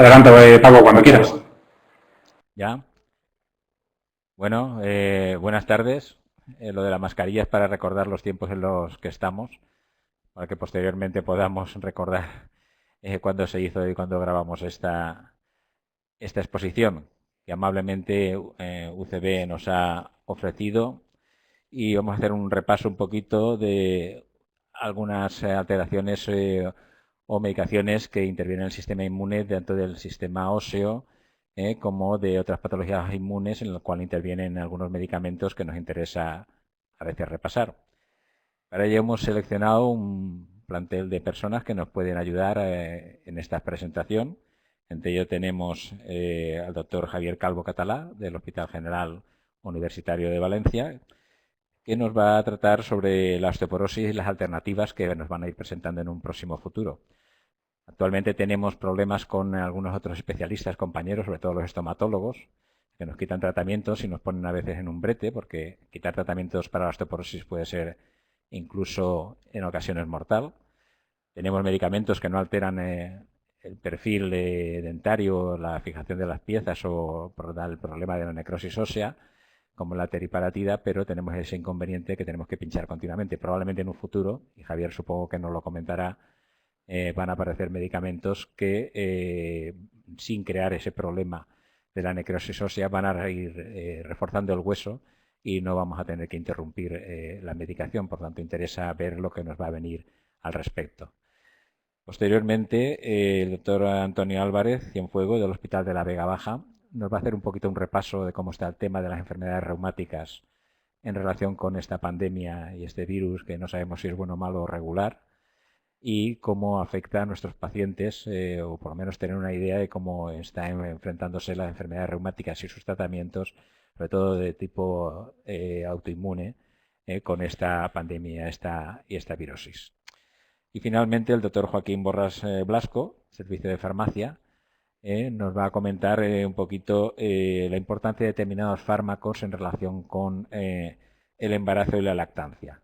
Adelante, Paco, cuando quieras. Ya. Bueno, buenas tardes. Lo de la mascarilla es para recordar los tiempos en los que estamos, para que posteriormente podamos recordar cuándo se hizo y cuándo grabamos esta exposición que amablemente UCB nos ha ofrecido, y vamos a hacer un repaso un poquito de algunas alteraciones o medicaciones que intervienen en el sistema inmune dentro del sistema óseo, como de otras patologías inmunes en las cuales intervienen algunos medicamentos que nos interesa a veces repasar. Para ello hemos seleccionado un plantel de personas que nos pueden ayudar en esta presentación. Entre ellos tenemos al doctor Javier Calvo Catalá, del Hospital General Universitario de Valencia, que nos va a tratar sobre la osteoporosis y las alternativas que nos van a ir presentando en un próximo futuro. Actualmente tenemos problemas con algunos otros especialistas, compañeros, sobre todo los estomatólogos, que nos quitan tratamientos y nos ponen a veces en un brete, porque quitar tratamientos para la osteoporosis puede ser incluso en ocasiones mortal. Tenemos medicamentos que no alteran el perfil dentario, la fijación de las piezas o por el problema de la necrosis ósea, como la teriparatida, pero tenemos ese inconveniente que tenemos que pinchar continuamente. Probablemente en un futuro, y Javier supongo que nos lo comentará, van a aparecer medicamentos que, sin crear ese problema de la necrosis ósea, van a ir reforzando el hueso y no vamos a tener que interrumpir la medicación. Por tanto, interesa ver lo que nos va a venir al respecto. Posteriormente, el doctor Antonio Álvarez Cienfuegos, del Hospital de la Vega Baja, nos va a hacer un poquito un repaso de cómo está el tema de las enfermedades reumáticas en relación con esta pandemia y este virus, que no sabemos si es bueno, malo o regular, y cómo afecta a nuestros pacientes, o por lo menos tener una idea de cómo están enfrentándose las enfermedades reumáticas y sus tratamientos, sobre todo de tipo autoinmune, con esta pandemia y esta virosis. Y finalmente el doctor Joaquín Borras Blasco, Servicio de Farmacia, nos va a comentar un poquito la importancia de determinados fármacos en relación con el embarazo y la lactancia.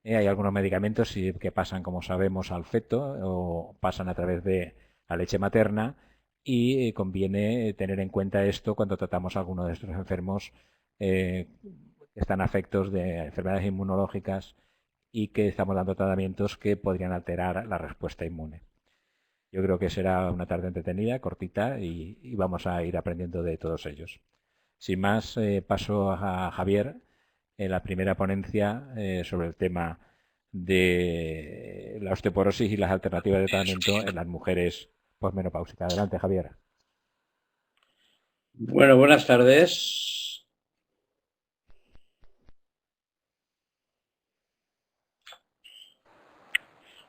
Hay algunos medicamentos que pasan, como sabemos, al feto o pasan a través de la leche materna, y conviene tener en cuenta esto cuando tratamos a algunos de estos enfermos que están afectos de enfermedades inmunológicas y que estamos dando tratamientos que podrían alterar la respuesta inmune. Yo creo que será una tarde entretenida, cortita, y vamos a ir aprendiendo de todos ellos. Sin más, paso a Javier en la primera ponencia sobre el tema de la osteoporosis y las alternativas de tratamiento en las mujeres posmenopáusicas. Adelante, Javier. Bueno, buenas tardes.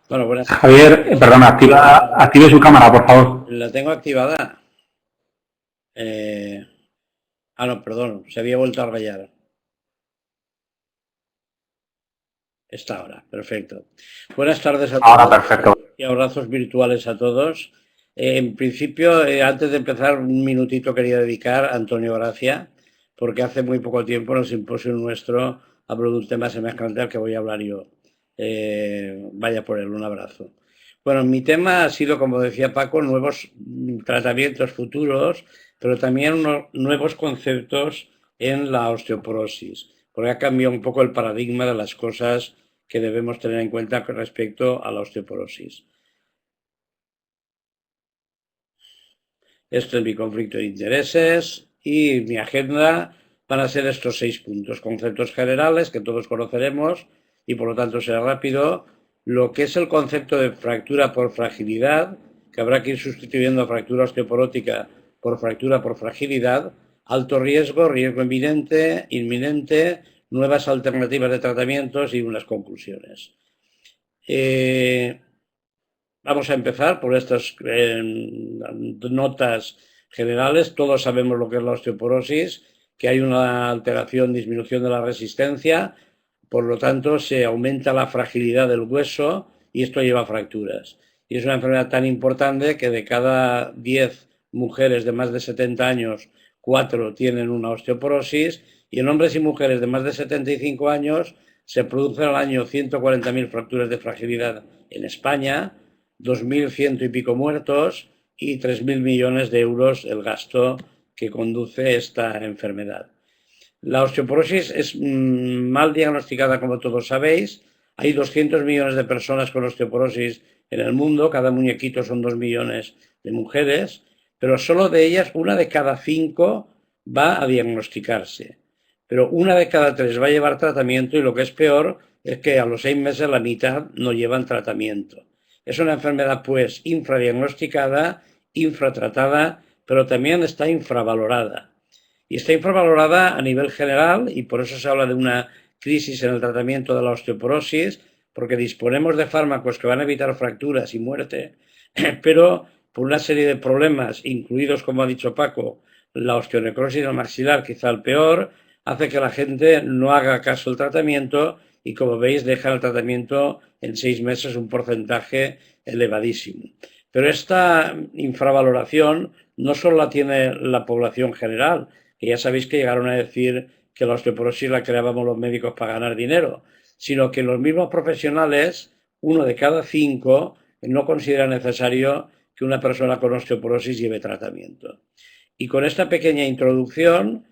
Bueno, buenas tardes. Javier, perdona, active su cámara, por favor. La tengo activada. No, perdón, se había vuelto a rayar. Esta hora, perfecto. Buenas tardes a Ahora todos perfecto. y abrazos virtuales a todos. En principio, antes de empezar, un minutito quería dedicar a Antonio Gracia, porque hace muy poco tiempo en el simposio nuestro habló de un tema semejante al que voy a hablar yo. Vaya por él, un abrazo. Bueno, mi tema ha sido, como decía Paco, nuevos tratamientos futuros, pero también unos nuevos conceptos en la osteoporosis, porque ha cambiado un poco el paradigma de las cosas que debemos tener en cuenta respecto a la osteoporosis. Esto es mi conflicto de intereses y mi agenda van a ser estos 6 puntos, conceptos generales que todos conoceremos y por lo tanto será rápido, lo que es el concepto de fractura por fragilidad, que habrá que ir sustituyendo a fractura osteoporótica por fractura por fragilidad, alto riesgo, riesgo inminente, nuevas alternativas de tratamientos y unas conclusiones. Vamos a empezar por estas notas generales. Todos sabemos lo que es la osteoporosis, que hay una alteración, disminución de la resistencia, por lo tanto se aumenta la fragilidad del hueso y esto lleva a fracturas. Y es una enfermedad tan importante que de cada 10 mujeres de más de 70 años, 4 tienen una osteoporosis, y en hombres y mujeres de más de 75 años se producen al año 140.000 fracturas de fragilidad en España, 2.100 y pico muertos y 3.000 millones de euros el gasto que conduce esta enfermedad. La osteoporosis es mal diagnosticada, como todos sabéis. Hay 200 millones de personas con osteoporosis en el mundo, cada muñequito son 2 millones de mujeres, pero solo de ellas 1 de cada 5 va a diagnosticarse. Pero 1 de cada 3 va a llevar tratamiento y lo que es peor es que a los 6 meses la mitad no llevan tratamiento. Es una enfermedad pues infradiagnosticada, infratratada, pero también está infravalorada. Y está infravalorada a nivel general y por eso se habla de una crisis en el tratamiento de la osteoporosis, porque disponemos de fármacos que van a evitar fracturas y muerte, pero por una serie de problemas, incluidos, como ha dicho Paco, la osteonecrosis del maxilar, quizá el peor, hace que la gente no haga caso al tratamiento y, como veis, deja el tratamiento en 6 meses un porcentaje elevadísimo. Pero esta infravaloración no solo la tiene la población general, que ya sabéis que llegaron a decir que la osteoporosis la creábamos los médicos para ganar dinero, sino que los mismos profesionales, 1 de cada 5, no considera necesario que una persona con osteoporosis lleve tratamiento. Y con esta pequeña introducción,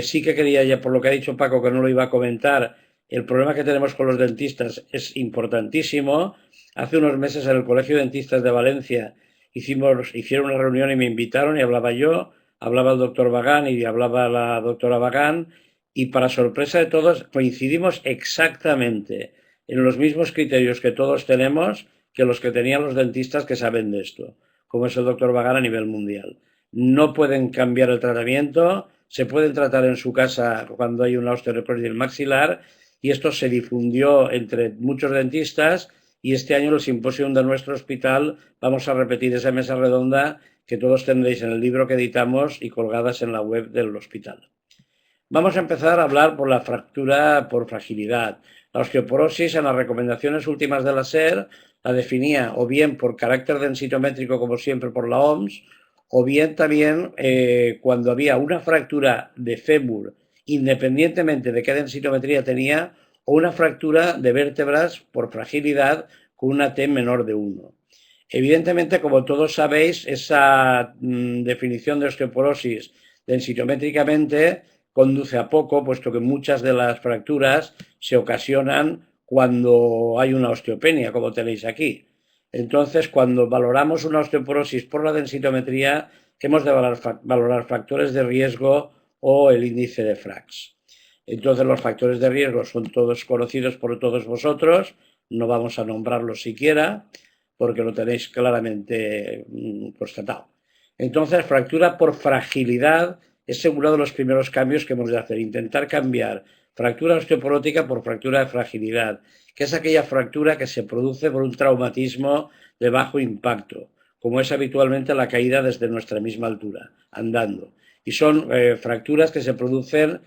sí que quería, ya por lo que ha dicho Paco, que no lo iba a comentar, el problema que tenemos con los dentistas es importantísimo. Hace unos meses en el Colegio de Dentistas de Valencia hicieron una reunión y me invitaron y hablaba yo, hablaba el doctor Bagán y hablaba la doctora Bagán, y para sorpresa de todos coincidimos exactamente en los mismos criterios que todos tenemos que los que tenían los dentistas que saben de esto, como es el doctor Bagán a nivel mundial. No pueden cambiar el tratamiento, se pueden tratar en su casa cuando hay una osteoporosis del maxilar, y esto se difundió entre muchos dentistas, y este año en el simposio de nuestro hospital vamos a repetir esa mesa redonda que todos tendréis en el libro que editamos y colgadas en la web del hospital. Vamos a empezar a hablar por la fractura por fragilidad. La osteoporosis, en las recomendaciones últimas de la SER, la definía o bien por carácter densitométrico, como siempre por la OMS, o bien también cuando había una fractura de fémur, independientemente de qué densitometría tenía, o una fractura de vértebras por fragilidad con una T menor de 1. Evidentemente, como todos sabéis, esa definición de osteoporosis densitométricamente conduce a poco, puesto que muchas de las fracturas se ocasionan cuando hay una osteopenia, como tenéis aquí. Entonces, cuando valoramos una osteoporosis por la densitometría, hemos de valorar factores de riesgo o el índice de Frax. Entonces, los factores de riesgo son todos conocidos por todos vosotros, no vamos a nombrarlos siquiera, porque lo tenéis claramente constatado. Entonces, fractura por fragilidad es uno de los primeros cambios que hemos de hacer, intentar cambiar fractura osteoporótica por fractura de fragilidad, que es aquella fractura que se produce por un traumatismo de bajo impacto, como es habitualmente la caída desde nuestra misma altura, andando. Y son fracturas que se producen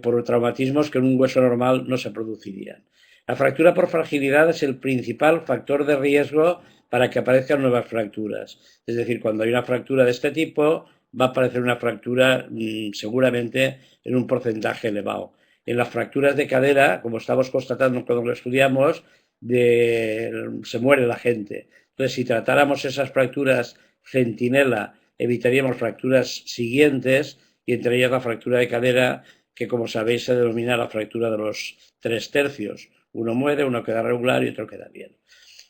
por traumatismos que en un hueso normal no se producirían. La fractura por fragilidad es el principal factor de riesgo para que aparezcan nuevas fracturas. Es decir, cuando hay una fractura de este tipo, va a aparecer una fractura seguramente en un porcentaje elevado. En las fracturas de cadera, como estamos constatando cuando lo estudiamos, se muere la gente. Entonces, si tratáramos esas fracturas centinela, evitaríamos fracturas siguientes, y entre ellas la fractura de cadera, que como sabéis se denomina la fractura de los 3/3. Uno muere, uno queda regular y otro queda bien.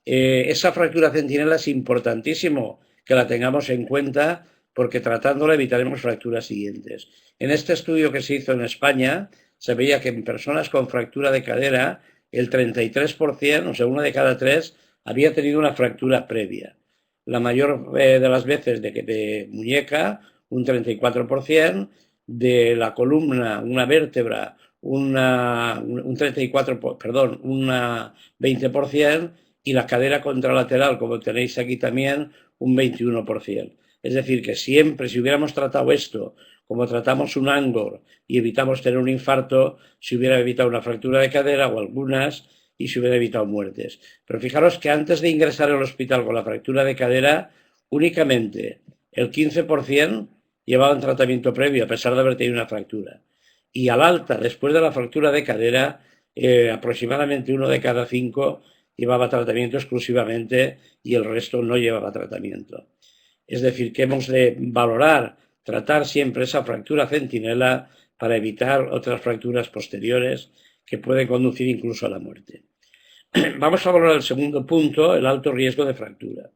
Esa fractura centinela es importantísimo que la tengamos en cuenta, porque tratándola evitaremos fracturas siguientes. En este estudio que se hizo en España, se veía que en personas con fractura de cadera, el 33%, o sea, 1 de cada 3, había tenido una fractura previa. La mayor de las veces de muñeca, un 34%, de la columna, una vértebra, un 20%, y la cadera contralateral, como tenéis aquí también, un 21%. Es decir, que siempre, si hubiéramos tratado esto como tratamos un Angor y evitamos tener un infarto, se hubiera evitado una fractura de cadera o algunas, y se hubiera evitado muertes. Pero fijaros que antes de ingresar al hospital con la fractura de cadera, únicamente el 15% llevaban tratamiento previo, a pesar de haber tenido una fractura. Y al alta, después de la fractura de cadera, aproximadamente 1 de cada 5 llevaba tratamiento exclusivamente y el resto no llevaba tratamiento. Es decir, que hemos de valorar, tratar siempre esa fractura centinela para evitar otras fracturas posteriores que pueden conducir incluso a la muerte. Vamos a valorar el segundo punto, el alto riesgo de fractura.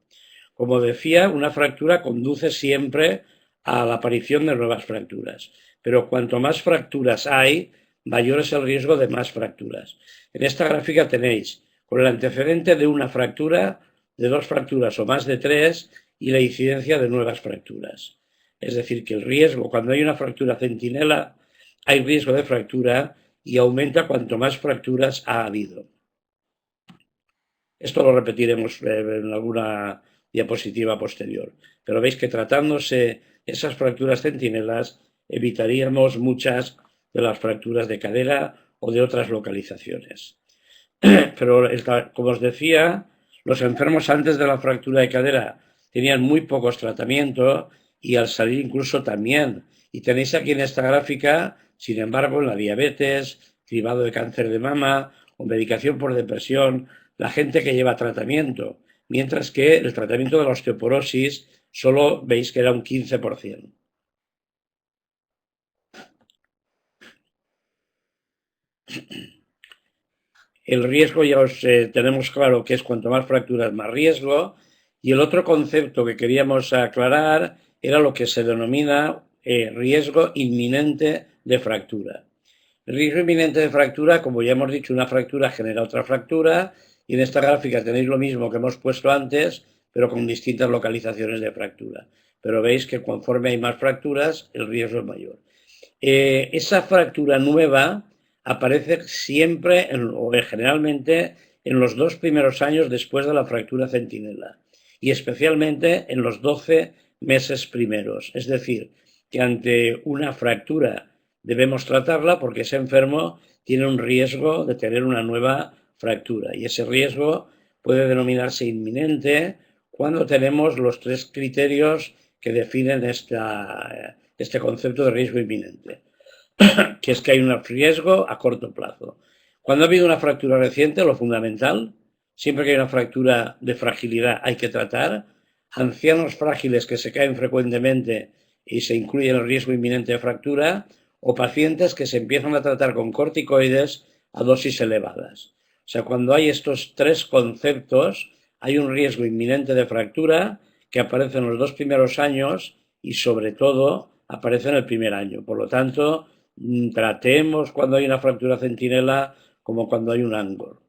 Como decía, una fractura conduce siempre a la aparición de nuevas fracturas, pero cuanto más fracturas hay, mayor es el riesgo de más fracturas. En esta gráfica tenéis con el antecedente de una fractura, de 2 fracturas o más de 3 y la incidencia de nuevas fracturas. Es decir, que el riesgo, cuando hay una fractura centinela, hay riesgo de fractura y aumenta cuanto más fracturas ha habido. Esto lo repetiremos en alguna diapositiva posterior. Pero veis que tratándose esas fracturas centinelas, evitaríamos muchas de las fracturas de cadera o de otras localizaciones. Pero, como os decía, los enfermos antes de la fractura de cadera tenían muy pocos tratamientos y al salir incluso también. Y tenéis aquí en esta gráfica, sin embargo, en la diabetes, cribado de cáncer de mama o medicación por depresión, la gente que lleva tratamiento, mientras que el tratamiento de la osteoporosis solo veis que era un 15%. El riesgo ya os tenemos claro que es cuanto más fracturas, más riesgo. Y el otro concepto que queríamos aclarar era lo que se denomina riesgo inminente de fractura. El riesgo inminente de fractura, como ya hemos dicho, una fractura genera otra fractura, y en esta gráfica tenéis lo mismo que hemos puesto antes, pero con distintas localizaciones de fractura. Pero veis que conforme hay más fracturas, el riesgo es mayor. Esa fractura nueva aparece siempre o generalmente en los 2 primeros años después de la fractura centinela y especialmente en los 12 meses primeros. Es decir, que ante una fractura debemos tratarla porque ese enfermo tiene un riesgo de tener una nueva fractura y ese riesgo puede denominarse inminente cuando tenemos los 3 criterios que definen este concepto de riesgo inminente, que es que hay un riesgo a corto plazo. Cuando ha habido una fractura reciente, lo fundamental, siempre que hay una fractura de fragilidad hay que tratar. Ancianos frágiles que se caen frecuentemente y se incluye el riesgo inminente de fractura, o pacientes que se empiezan a tratar con corticoides a dosis elevadas. O sea, cuando hay estos 3 conceptos, hay un riesgo inminente de fractura que aparece en los 2 primeros años y sobre todo aparece en el primer año. Por lo tanto, tratemos cuando hay una fractura centinela como cuando hay un Angor.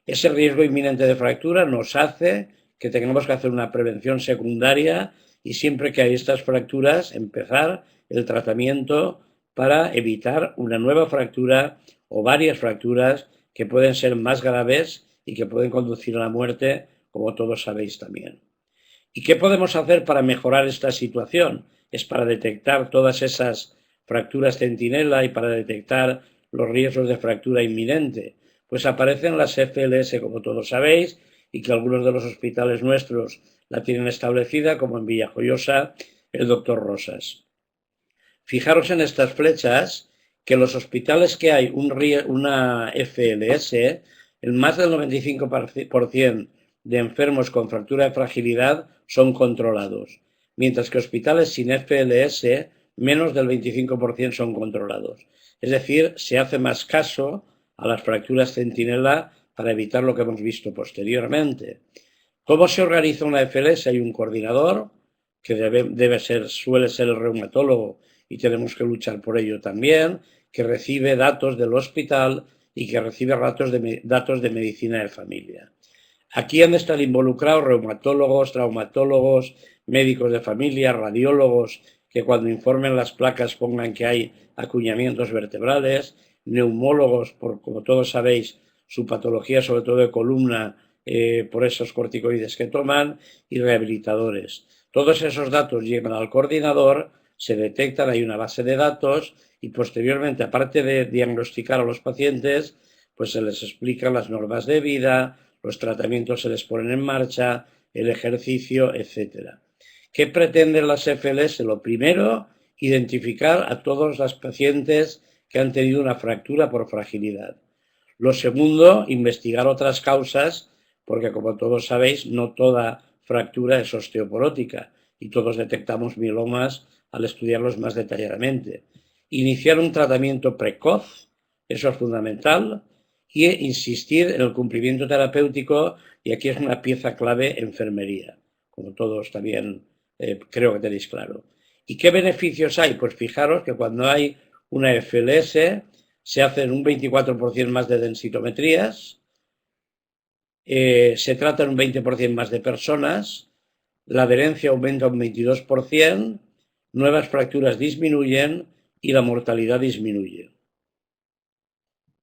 Ese riesgo inminente de fractura nos hace que tengamos que hacer una prevención secundaria y siempre que hay estas fracturas empezar el tratamiento para evitar una nueva fractura o varias fracturas que pueden ser más graves y que pueden conducir a la muerte, como todos sabéis también. ¿Y qué podemos hacer para mejorar esta situación? Es para detectar todas esas fracturas centinela y para detectar los riesgos de fractura inminente. Pues aparecen las FLS, como todos sabéis, y que algunos de los hospitales nuestros la tienen establecida, como en Villajoyosa, el doctor Rosas. Fijaros en estas flechas que los hospitales que hay una FLS, el más del 95% de enfermos con fractura de fragilidad son controlados, mientras que hospitales sin FLS, menos del 25% son controlados. Es decir, se hace más caso a las fracturas centinela para evitar lo que hemos visto posteriormente. ¿Cómo se organiza una FLS? Hay un coordinador, que suele ser el reumatólogo y tenemos que luchar por ello también, que recibe datos del hospital y que recibe datos de medicina de familia. Aquí han de estar involucrados reumatólogos, traumatólogos, médicos de familia, radiólogos, que cuando informen las placas pongan que hay acuñamientos vertebrales, neumólogos, como todos sabéis, su patología sobre todo de columna por esos corticoides que toman, y rehabilitadores. Todos esos datos llegan al coordinador, se detectan, hay una base de datos y posteriormente, aparte de diagnosticar a los pacientes, pues se les explican las normas de vida, los tratamientos se les ponen en marcha, el ejercicio, etc. ¿Qué pretenden las FLS? Lo primero, identificar a todos los pacientes que han tenido una fractura por fragilidad. Lo segundo, investigar otras causas, porque como todos sabéis, no toda fractura es osteoporótica y todos detectamos mielomas al estudiarlos más detalladamente. Iniciar un tratamiento precoz, eso es fundamental, y insistir en el cumplimiento terapéutico, y aquí es una pieza clave enfermería, como todos también creo que tenéis claro. ¿Y qué beneficios hay? Pues fijaros que cuando hay una FLS se hacen un 24% más de densitometrías, se tratan un 20% más de personas, la adherencia aumenta un 22%, nuevas fracturas disminuyen y la mortalidad disminuye.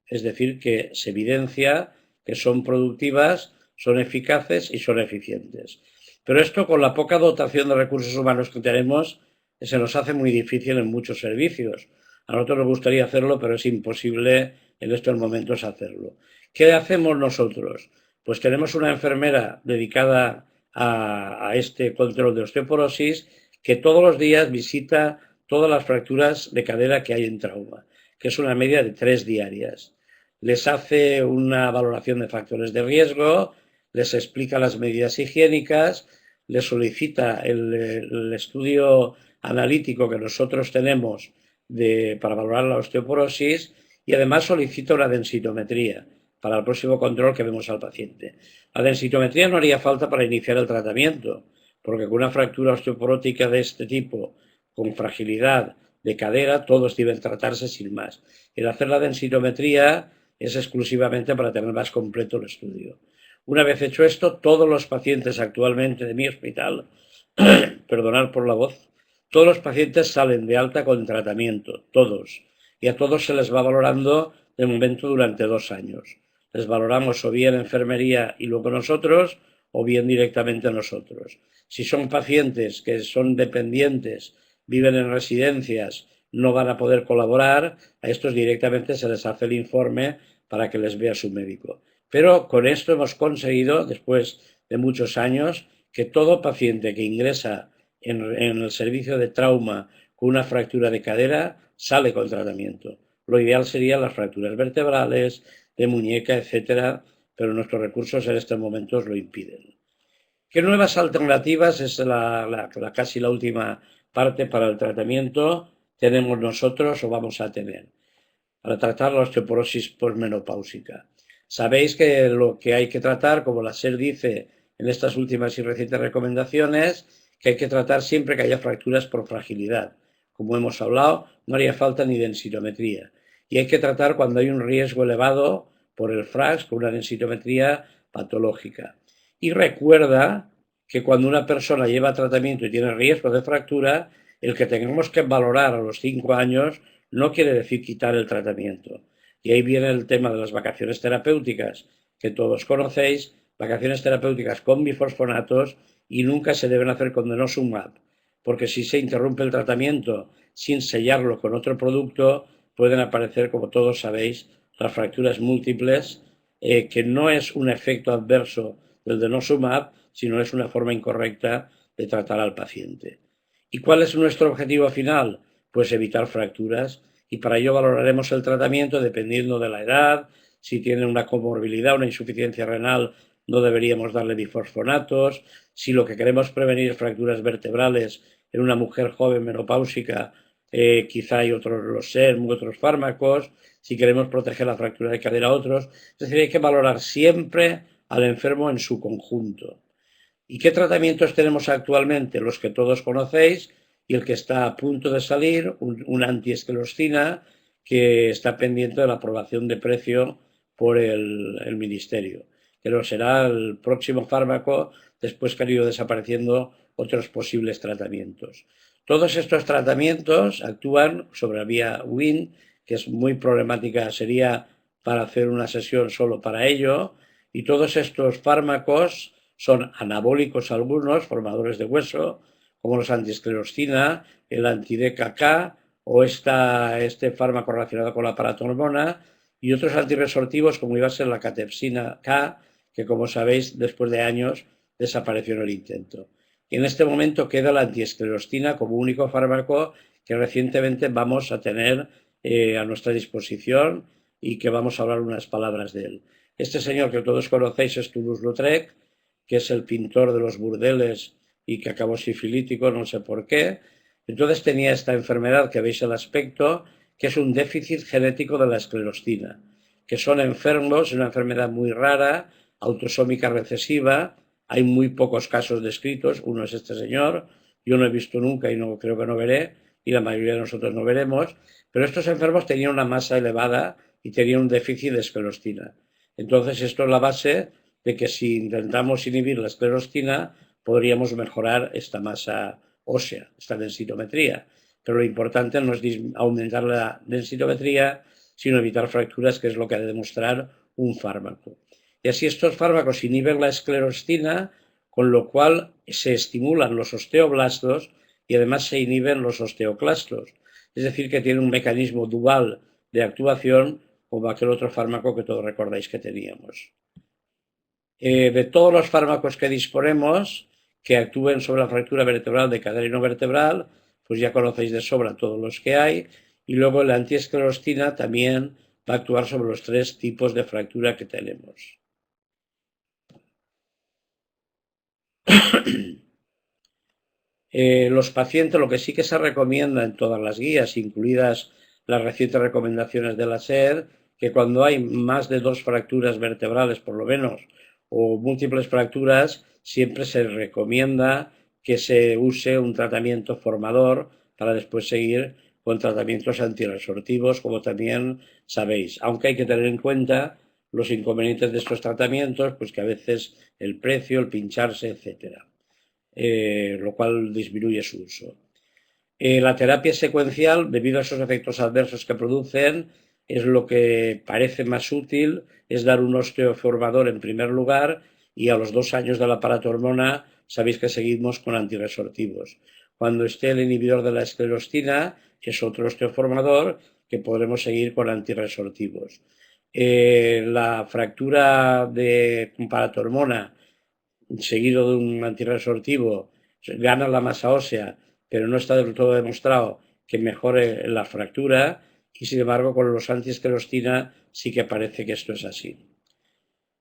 Es decir, que se evidencia que son productivas, son eficaces y son eficientes. Pero esto, con la poca dotación de recursos humanos que tenemos, se nos hace muy difícil en muchos servicios. A nosotros nos gustaría hacerlo, pero es imposible en estos momentos hacerlo. ¿Qué hacemos nosotros? Pues tenemos una enfermera dedicada a este control de osteoporosis que todos los días visita todas las fracturas de cadera que hay en trauma, que es una media de 3 diarias. Les hace una valoración de factores de riesgo, les explica las medidas higiénicas, les solicita el estudio analítico que nosotros tenemos para valorar la osteoporosis y además solicita una densitometría para el próximo control que vemos al paciente. La densitometría no haría falta para iniciar el tratamiento, porque con una fractura osteoporótica de este tipo, con fragilidad de cadera, todos deben tratarse sin más. El hacer la densitometría es exclusivamente para tener más completo el estudio. Una vez hecho esto, todos los pacientes actualmente de mi hospital, perdonad por la voz, todos los pacientes salen de alta con tratamiento, todos, y a todos se les va valorando de momento durante 2 años. Les valoramos o bien enfermería y luego nosotros, o bien directamente nosotros. Si son pacientes que son dependientes, viven en residencias, no van a poder colaborar, a estos directamente se les hace el informe para que les vea su médico. Pero con esto hemos conseguido, después de muchos años, que todo paciente que ingresa en el servicio de trauma con una fractura de cadera sale con tratamiento. Lo ideal serían las fracturas vertebrales, de muñeca, etcétera, pero nuestros recursos en estos momentos lo impiden. ¿Qué nuevas alternativas es casi la última parte para el tratamiento tenemos nosotros o vamos a tener para tratar la osteoporosis posmenopáusica? Sabéis que lo que hay que tratar, como la SER dice en estas últimas y recientes recomendaciones, que hay que tratar siempre que haya fracturas por fragilidad. Como hemos hablado, no haría falta ni densitometría. Y hay que tratar cuando hay un riesgo elevado por el FRAX con una densitometría patológica. Y recuerda que cuando una persona lleva tratamiento y tiene riesgo de fractura, el que tengamos que valorar a los 5 años no quiere decir quitar el tratamiento. Y ahí viene el tema de las vacaciones terapéuticas, que todos conocéis, vacaciones terapéuticas con bifosfonatos, y nunca se deben hacer con denosumab, porque si se interrumpe el tratamiento sin sellarlo con otro producto, pueden aparecer, como todos sabéis, las fracturas múltiples, que no es un efecto adverso del denosumab, sino es una forma incorrecta de tratar al paciente. ¿Y cuál es nuestro objetivo final? Pues evitar fracturas, y para ello valoraremos el tratamiento dependiendo de la edad. Si tiene una comorbilidad, una insuficiencia renal, no deberíamos darle bifosfonatos. Si lo que queremos prevenir es fracturas vertebrales en una mujer joven menopáusica, quizá hay otros, los SERM, otros fármacos. Si queremos proteger la fractura de cadera, otros. Es decir, hay que valorar siempre al enfermo en su conjunto. ¿Y qué tratamientos tenemos actualmente? Los que todos conocéis y el que está a punto de salir, una antiesclerostina que está pendiente de la aprobación de precio por el Ministerio, pero será el próximo fármaco después que han ido desapareciendo otros posibles tratamientos. Todos estos tratamientos actúan sobre la vía Wnt, que es muy problemática, sería para hacer una sesión solo para ello, y todos estos fármacos son anabólicos algunos, formadores de hueso, como los antiesclerostina, el anti-DKK o este fármaco relacionado con la paratormona, y otros antirresortivos como iba a ser la catepsina K, que como sabéis después de años desapareció en el intento. Y en este momento queda la antiesclerostina como único fármaco que recientemente vamos a tener a nuestra disposición y que vamos a hablar unas palabras de él. Este señor que todos conocéis es Toulouse-Lautrec, que es el pintor de los burdeles y que acabó sifilítico, no sé por qué. Entonces tenía esta enfermedad que veis el aspecto, que es un déficit genético de la esclerostina, que son enfermos, es una enfermedad muy rara, autosómica recesiva, hay muy pocos casos descritos, uno es este señor, yo no he visto nunca y no creo que no veré, y la mayoría de nosotros no veremos, pero estos enfermos tenían una masa elevada y tenían un déficit de esclerostina. Entonces esto es la base de que si intentamos inhibir la esclerostina, podríamos mejorar esta masa ósea, esta densitometría. Pero lo importante no es aumentar la densitometría, sino evitar fracturas, que es lo que ha de demostrar un fármaco. Y así estos fármacos inhiben la esclerostina, con lo cual se estimulan los osteoblastos y además se inhiben los osteoclastos. Es decir, que tiene un mecanismo dual de actuación como aquel otro fármaco que todos recordáis que teníamos. De todos los fármacos que disponemos que actúen sobre la fractura vertebral de cadera y no vertebral, pues ya conocéis de sobra todos los que hay, y luego la antiesclerostina también va a actuar sobre los 3 tipos de fractura que tenemos. Los pacientes, lo que sí que se recomienda en todas las guías, incluidas las recientes recomendaciones de la SER, que cuando hay más de 2 fracturas vertebrales, por lo menos, o múltiples fracturas, siempre se recomienda que se use un tratamiento formador para después seguir con tratamientos antirresortivos, como también sabéis. Aunque hay que tener en cuenta los inconvenientes de estos tratamientos, pues que a veces el precio, el pincharse, etcétera. Lo cual disminuye su uso. La terapia secuencial, debido a esos efectos adversos que producen, es lo que parece más útil, es dar un osteoformador en primer lugar, y a los 2 años de la paratormona sabéis que seguimos con antirresortivos. Cuando esté el inhibidor de la esclerostina, es otro osteoformador que podremos seguir con antirresortivos. La fractura de paratormona seguido de un antirresortivo, gana la masa ósea, pero no está del todo demostrado que mejore la fractura, y sin embargo con los antiesclerostina sí que parece que esto es así.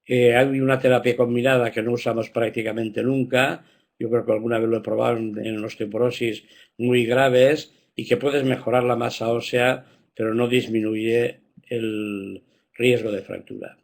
Hay una terapia combinada que no usamos prácticamente nunca, yo creo que alguna vez lo he probado en osteoporosis muy graves, y que puedes mejorar la masa ósea, pero no disminuye el riesgo de fractura.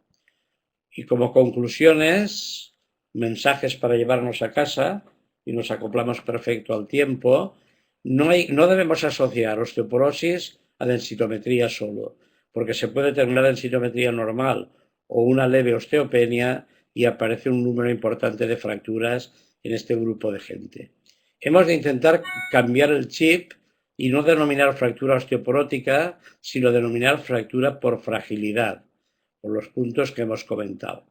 Y como conclusiones, mensajes para llevarnos a casa, y nos acoplamos perfecto al tiempo, no debemos asociar osteoporosis a densitometría solo, porque se puede tener una densitometría normal o una leve osteopenia y aparece un número importante de fracturas en este grupo de gente. Hemos de intentar cambiar el chip y no denominar fractura osteoporótica, sino denominar fractura por fragilidad, por los puntos que hemos comentado.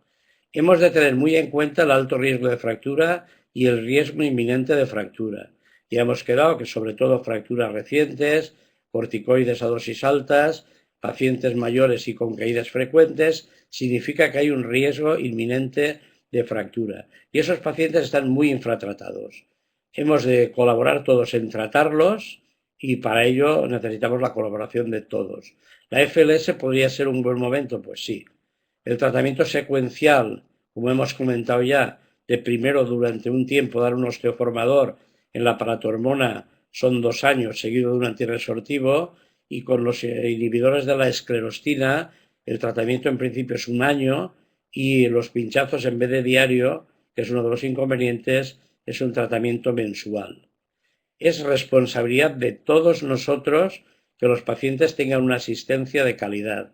Hemos de tener muy en cuenta el alto riesgo de fractura y el riesgo inminente de fractura. Ya hemos quedado que sobre todo fracturas recientes, corticoides a dosis altas, pacientes mayores y con caídas frecuentes, significa que hay un riesgo inminente de fractura. Y esos pacientes están muy infratratados. Hemos de colaborar todos en tratarlos, y para ello necesitamos la colaboración de todos. ¿La FLS podría ser un buen momento? Pues sí. El tratamiento secuencial, como hemos comentado ya, de primero durante un tiempo dar un osteoformador en la paratormona son 2 años seguido de un antirresortivo, y con los inhibidores de la esclerostina el tratamiento en principio es 1 año, y los pinchazos en vez de diario, que es uno de los inconvenientes, es un tratamiento mensual. Es responsabilidad de todos nosotros que los pacientes tengan una asistencia de calidad,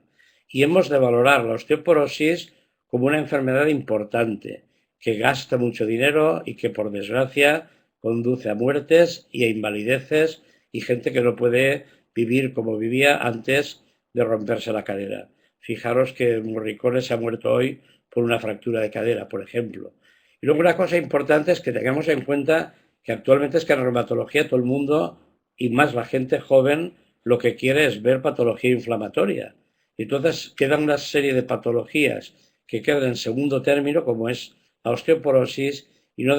y hemos de valorar la osteoporosis como una enfermedad importante, que gasta mucho dinero y que por desgracia conduce a muertes y a invalideces, y gente que no puede vivir como vivía antes de romperse la cadera. Fijaros que Morricone se ha muerto hoy por una fractura de cadera, por ejemplo. Y luego una cosa importante es que tengamos en cuenta que actualmente es que en reumatología todo el mundo, y más la gente joven, lo que quiere es ver patología inflamatoria. Entonces quedan una serie de patologías que quedan en segundo término, como es la osteoporosis, y no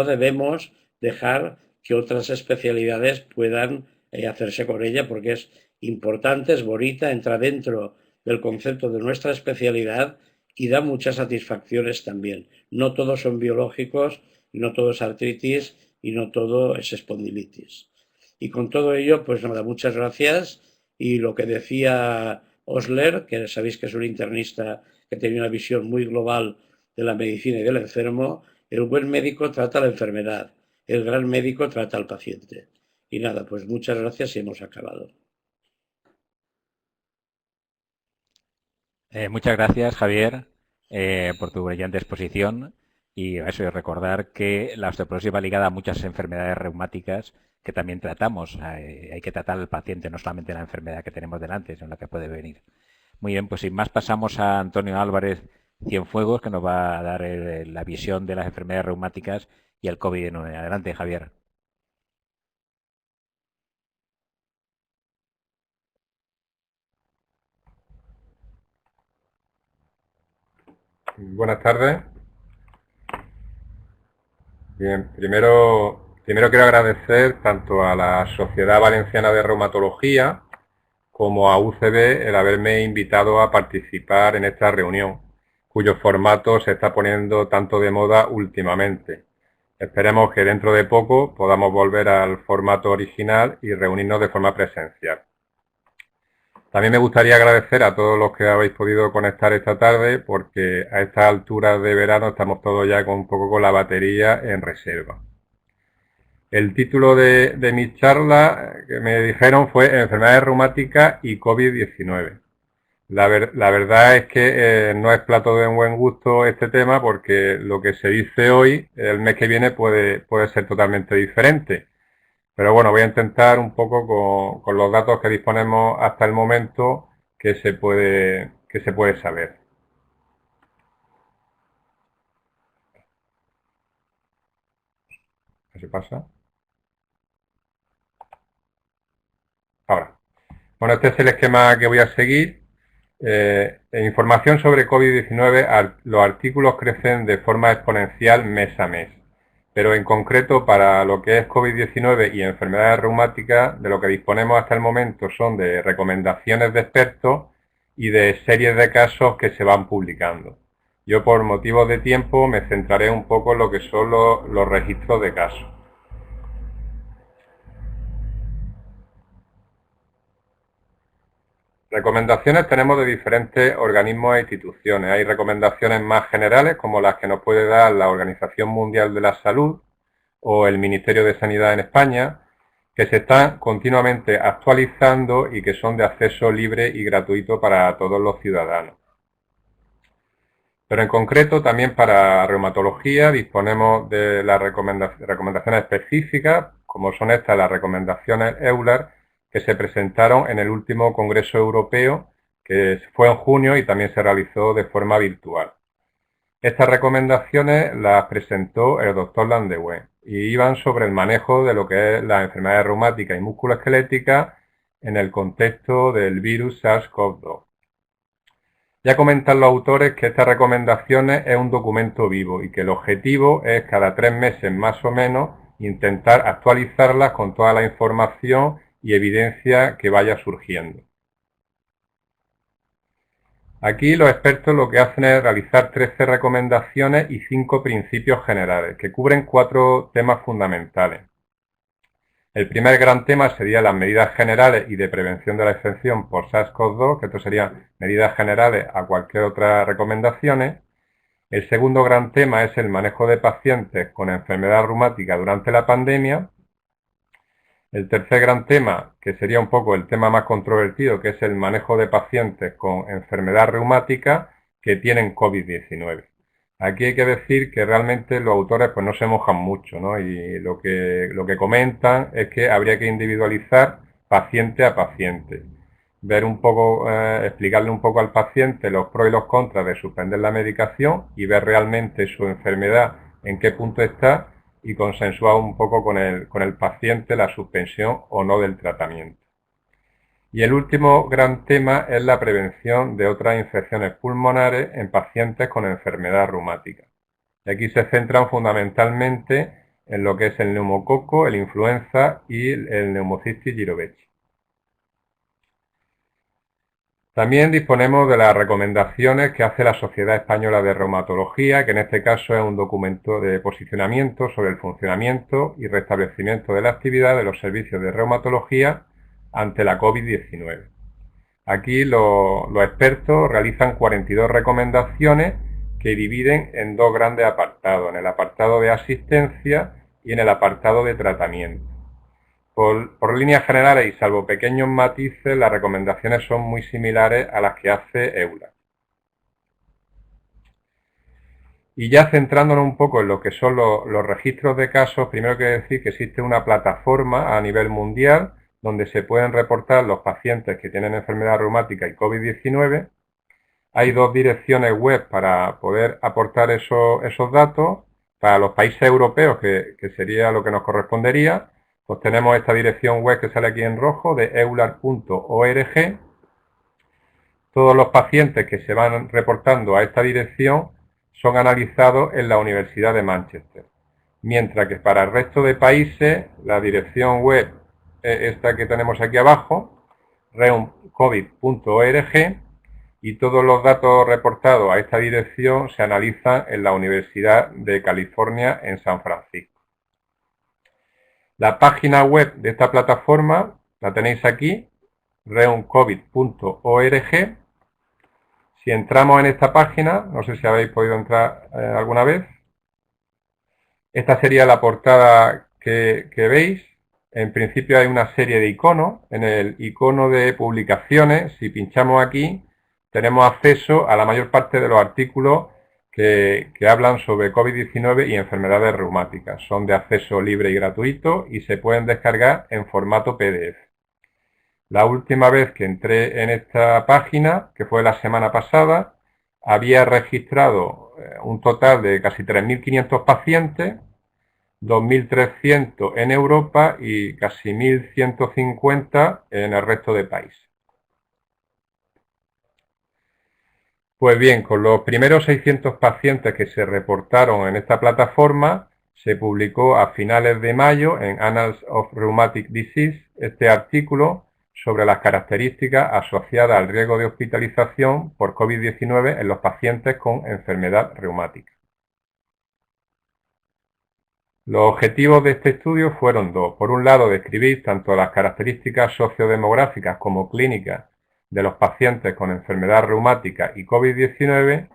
debemos dejar que otras especialidades puedan hacerse con ella, porque es importante, es bonita, entra dentro del concepto de nuestra especialidad y da muchas satisfacciones también. No todos son biológicos y no todo es artritis y no todo es espondilitis. Y con todo ello, pues nada, muchas gracias. Y lo que decía Osler, que sabéis que es un internista que tenía una visión muy global de la medicina y del enfermo, el buen médico trata la enfermedad, el gran médico trata al paciente. Y nada, pues muchas gracias y hemos acabado. Muchas gracias, Javier, por tu brillante exposición. Y eso, y recordar que la osteoporosis va ligada a muchas enfermedades reumáticas que también tratamos. Hay que tratar al paciente, no solamente la enfermedad que tenemos delante, sino la que puede venir. Muy bien, pues sin más pasamos a Antonio Álvarez Cienfuegos, que nos va a dar la visión de las enfermedades reumáticas y el COVID-19. Adelante, Javier. Buenas tardes. Bien, primero quiero agradecer tanto a la Sociedad Valenciana de Reumatología como a UCB el haberme invitado a participar en esta reunión, cuyo formato se está poniendo tanto de moda últimamente. Esperemos que dentro de poco podamos volver al formato original y reunirnos de forma presencial. También me gustaría agradecer a todos los que habéis podido conectar esta tarde, porque a estas alturas de verano estamos todos ya un poco con la batería en reserva. El título de mi charla que me dijeron fue Enfermedades reumáticas y COVID-19. La verdad es que no es plato de buen gusto este tema, porque lo que se dice hoy, el mes que viene puede ser totalmente diferente. Pero bueno, voy a intentar un poco con los datos que disponemos hasta el momento que se puede saber. ¿Qué se pasa? Ahora. Bueno, este es el esquema que voy a seguir. Información sobre COVID-19, los artículos crecen de forma exponencial mes a mes. Pero en concreto, para lo que es COVID-19 y enfermedades reumáticas, de lo que disponemos hasta el momento son de recomendaciones de expertos y de series de casos que se van publicando. Yo, por motivos de tiempo, me centraré un poco en lo que son los registros de casos. Recomendaciones tenemos de diferentes organismos e instituciones. Hay recomendaciones más generales, como las que nos puede dar la Organización Mundial de la Salud o el Ministerio de Sanidad en España, que se están continuamente actualizando y que son de acceso libre y gratuito para todos los ciudadanos. Pero en concreto, también para reumatología disponemos de las recomendaciones específicas, como son estas las recomendaciones EULAR, que se presentaron en el último Congreso Europeo, que fue en junio y también se realizó de forma virtual. Estas recomendaciones las presentó el doctor Landewey y iban sobre el manejo de lo que es las enfermedades reumáticas y musculoesqueléticas en el contexto del virus SARS-CoV-2. Ya comentan los autores que estas recomendaciones es un documento vivo y que el objetivo es cada 3 meses más o menos intentar actualizarlas con toda la información y evidencia que vaya surgiendo. Aquí los expertos lo que hacen es realizar 13 recomendaciones y 5 principios generales que cubren 4 temas fundamentales. El primer gran tema sería las medidas generales y de prevención de la infección por SARS-CoV-2, que esto serían medidas generales a cualquier otra recomendación. El segundo gran tema es el manejo de pacientes con enfermedad reumática durante la pandemia. El tercer gran tema, que sería un poco el tema más controvertido, que es el manejo de pacientes con enfermedad reumática que tienen COVID-19. Aquí hay que decir que realmente los autores pues no se mojan mucho, ¿no? Y lo que comentan es que habría que individualizar paciente a paciente. Ver un poco, explicarle un poco al paciente los pros y los contras de suspender la medicación y ver realmente su enfermedad en qué punto está y consensuar un poco con el paciente la suspensión o no del tratamiento. Y el último gran tema es la prevención de otras infecciones pulmonares en pacientes con enfermedad reumática. Y aquí se centran fundamentalmente en lo que es el neumococo, el influenza y el Pneumocystis jirovecii. También disponemos de las recomendaciones que hace la Sociedad Española de Reumatología, que en este caso es un documento de posicionamiento sobre el funcionamiento y restablecimiento de la actividad de los servicios de reumatología ante la COVID-19. Aquí los expertos realizan 42 recomendaciones que dividen en dos grandes apartados, en el apartado de asistencia y en el apartado de tratamiento. Por líneas generales y salvo pequeños matices, las recomendaciones son muy similares a las que hace EULAR. Y ya centrándonos un poco en lo que son los registros de casos, primero quiero decir que existe una plataforma a nivel mundial donde se pueden reportar los pacientes que tienen enfermedad reumática y COVID-19. Hay dos direcciones web para poder aportar esos datos. Para los países europeos, que sería lo que nos correspondería, pues tenemos esta dirección web que sale aquí en rojo de eular.org. Todos los pacientes que se van reportando a esta dirección son analizados en la Universidad de Manchester. Mientras que para el resto de países, la dirección web es esta que tenemos aquí abajo, reumcovid.org, y todos los datos reportados a esta dirección se analizan en la Universidad de California en San Francisco. La página web de esta plataforma la tenéis aquí, reumcovid.org. Si entramos en esta página, no sé si habéis podido entrar alguna vez, esta sería la portada que veis. En principio hay una serie de iconos. En el icono de publicaciones, si pinchamos aquí, tenemos acceso a la mayor parte de los artículos que hablan sobre COVID-19 y enfermedades reumáticas. Son de acceso libre y gratuito y se pueden descargar en formato PDF. La última vez que entré en esta página, que fue la semana pasada, había registrado un total de casi 3.500 pacientes, 2.300 en Europa y casi 1.150 en el resto de países. Pues bien, con los primeros 600 pacientes que se reportaron en esta plataforma, se publicó a finales de mayo en Annals of Rheumatic Disease este artículo sobre las características asociadas al riesgo de hospitalización por COVID-19 en los pacientes con enfermedad reumática. Los objetivos de este estudio fueron dos. Por un lado, describir tanto las características sociodemográficas como clínicas de los pacientes con enfermedad reumática y COVID-19,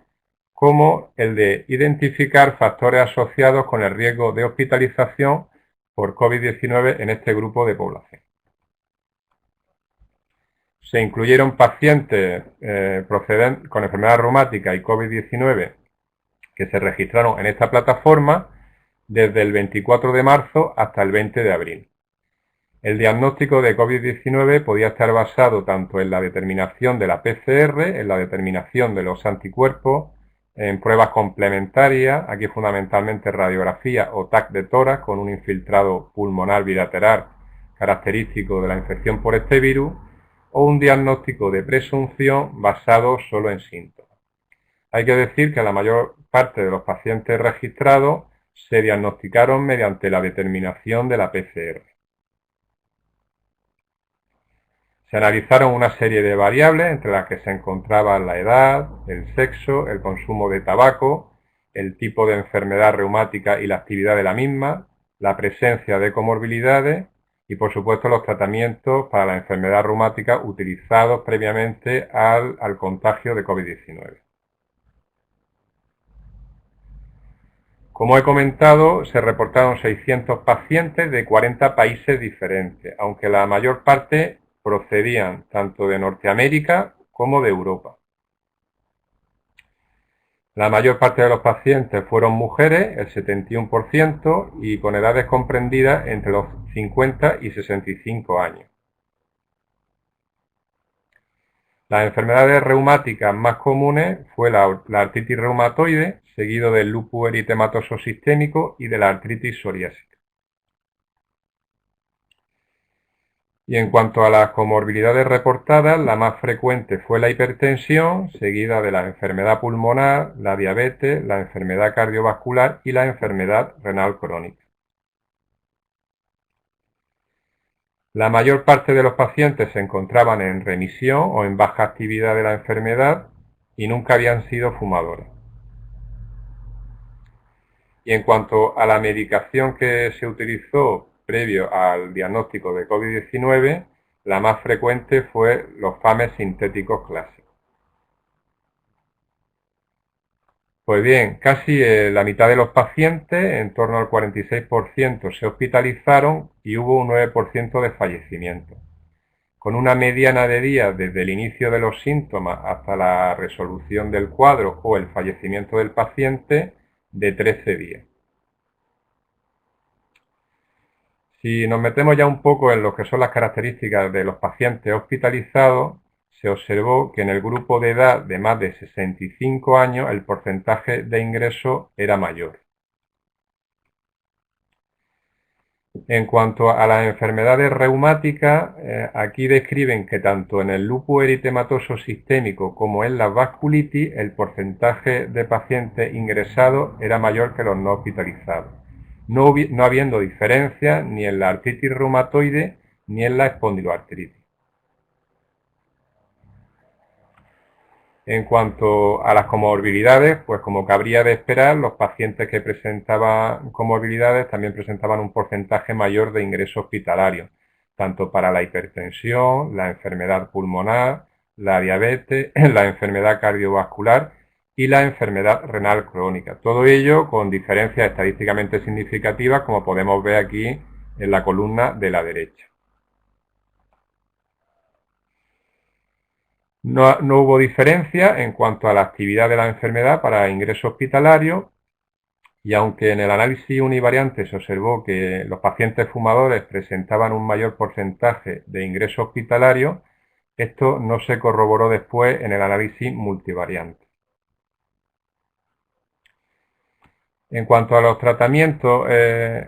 como el de identificar factores asociados con el riesgo de hospitalización por COVID-19 en este grupo de población. Se incluyeron pacientes con enfermedad reumática y COVID-19 que se registraron en esta plataforma desde el 24 de marzo hasta el 20 de abril. El diagnóstico de COVID-19 podía estar basado tanto en la determinación de la PCR, en la determinación de los anticuerpos, en pruebas complementarias, aquí fundamentalmente radiografía o TAC de tórax con un infiltrado pulmonar bilateral característico de la infección por este virus, o un diagnóstico de presunción basado solo en síntomas. Hay que decir que la mayor parte de los pacientes registrados se diagnosticaron mediante la determinación de la PCR. Se analizaron una serie de variables entre las que se encontraban la edad, el sexo, el consumo de tabaco, el tipo de enfermedad reumática y la actividad de la misma, la presencia de comorbilidades y, por supuesto, los tratamientos para la enfermedad reumática utilizados previamente al contagio de COVID-19. Como he comentado, se reportaron 600 pacientes de 40 países diferentes, aunque la mayor parte procedían tanto de Norteamérica como de Europa. La mayor parte de los pacientes fueron mujeres, el 71%, y con edades comprendidas entre los 50 y 65 años. Las enfermedades reumáticas más comunes fue la artritis reumatoide, seguido del lupus eritematoso sistémico y de la artritis psoriásica. Y en cuanto a las comorbilidades reportadas, la más frecuente fue la hipertensión, seguida de la enfermedad pulmonar, la diabetes, la enfermedad cardiovascular y la enfermedad renal crónica. La mayor parte de los pacientes se encontraban en remisión o en baja actividad de la enfermedad y nunca habían sido fumadores. Y en cuanto a la medicación que se utilizó previo al diagnóstico de COVID-19, la más frecuente fue los FAMES sintéticos clásicos. Pues bien, casi la mitad de los pacientes, en torno al 46%, se hospitalizaron y hubo un 9% de fallecimiento, con una mediana de días desde el inicio de los síntomas hasta la resolución del cuadro o el fallecimiento del paciente de 13 días. Si nos metemos ya un poco en lo que son las características de los pacientes hospitalizados, se observó que en el grupo de edad de más de 65 años el porcentaje de ingreso era mayor. En cuanto a las enfermedades reumáticas, aquí describen que tanto en el lupus eritematoso sistémico como en la vasculitis el porcentaje de pacientes ingresados era mayor que los no hospitalizados, no habiendo diferencia ni en la artritis reumatoide ni en la espondiloartritis. En cuanto a las comorbilidades, pues como cabría de esperar, los pacientes que presentaban comorbilidades también presentaban un porcentaje mayor de ingreso hospitalario, tanto para la hipertensión, la enfermedad pulmonar, la diabetes, la enfermedad cardiovascular y la enfermedad renal crónica. Todo ello con diferencias estadísticamente significativas, como podemos ver aquí en la columna de la derecha. No hubo diferencia en cuanto a la actividad de la enfermedad para ingreso hospitalario, y aunque en el análisis univariante se observó que los pacientes fumadores presentaban un mayor porcentaje de ingreso hospitalario, esto no se corroboró después en el análisis multivariante. En cuanto a los tratamientos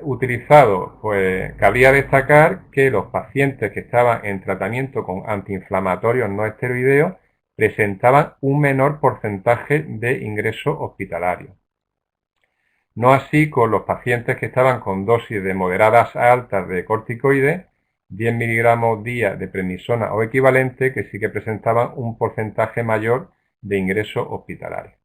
utilizados, pues cabría destacar que los pacientes que estaban en tratamiento con antiinflamatorios no esteroideos presentaban un menor porcentaje de ingreso hospitalario. No así con los pacientes que estaban con dosis de moderadas a altas de corticoides, 10 miligramos día de prednisona o equivalente, que sí que presentaban un porcentaje mayor de ingreso hospitalario.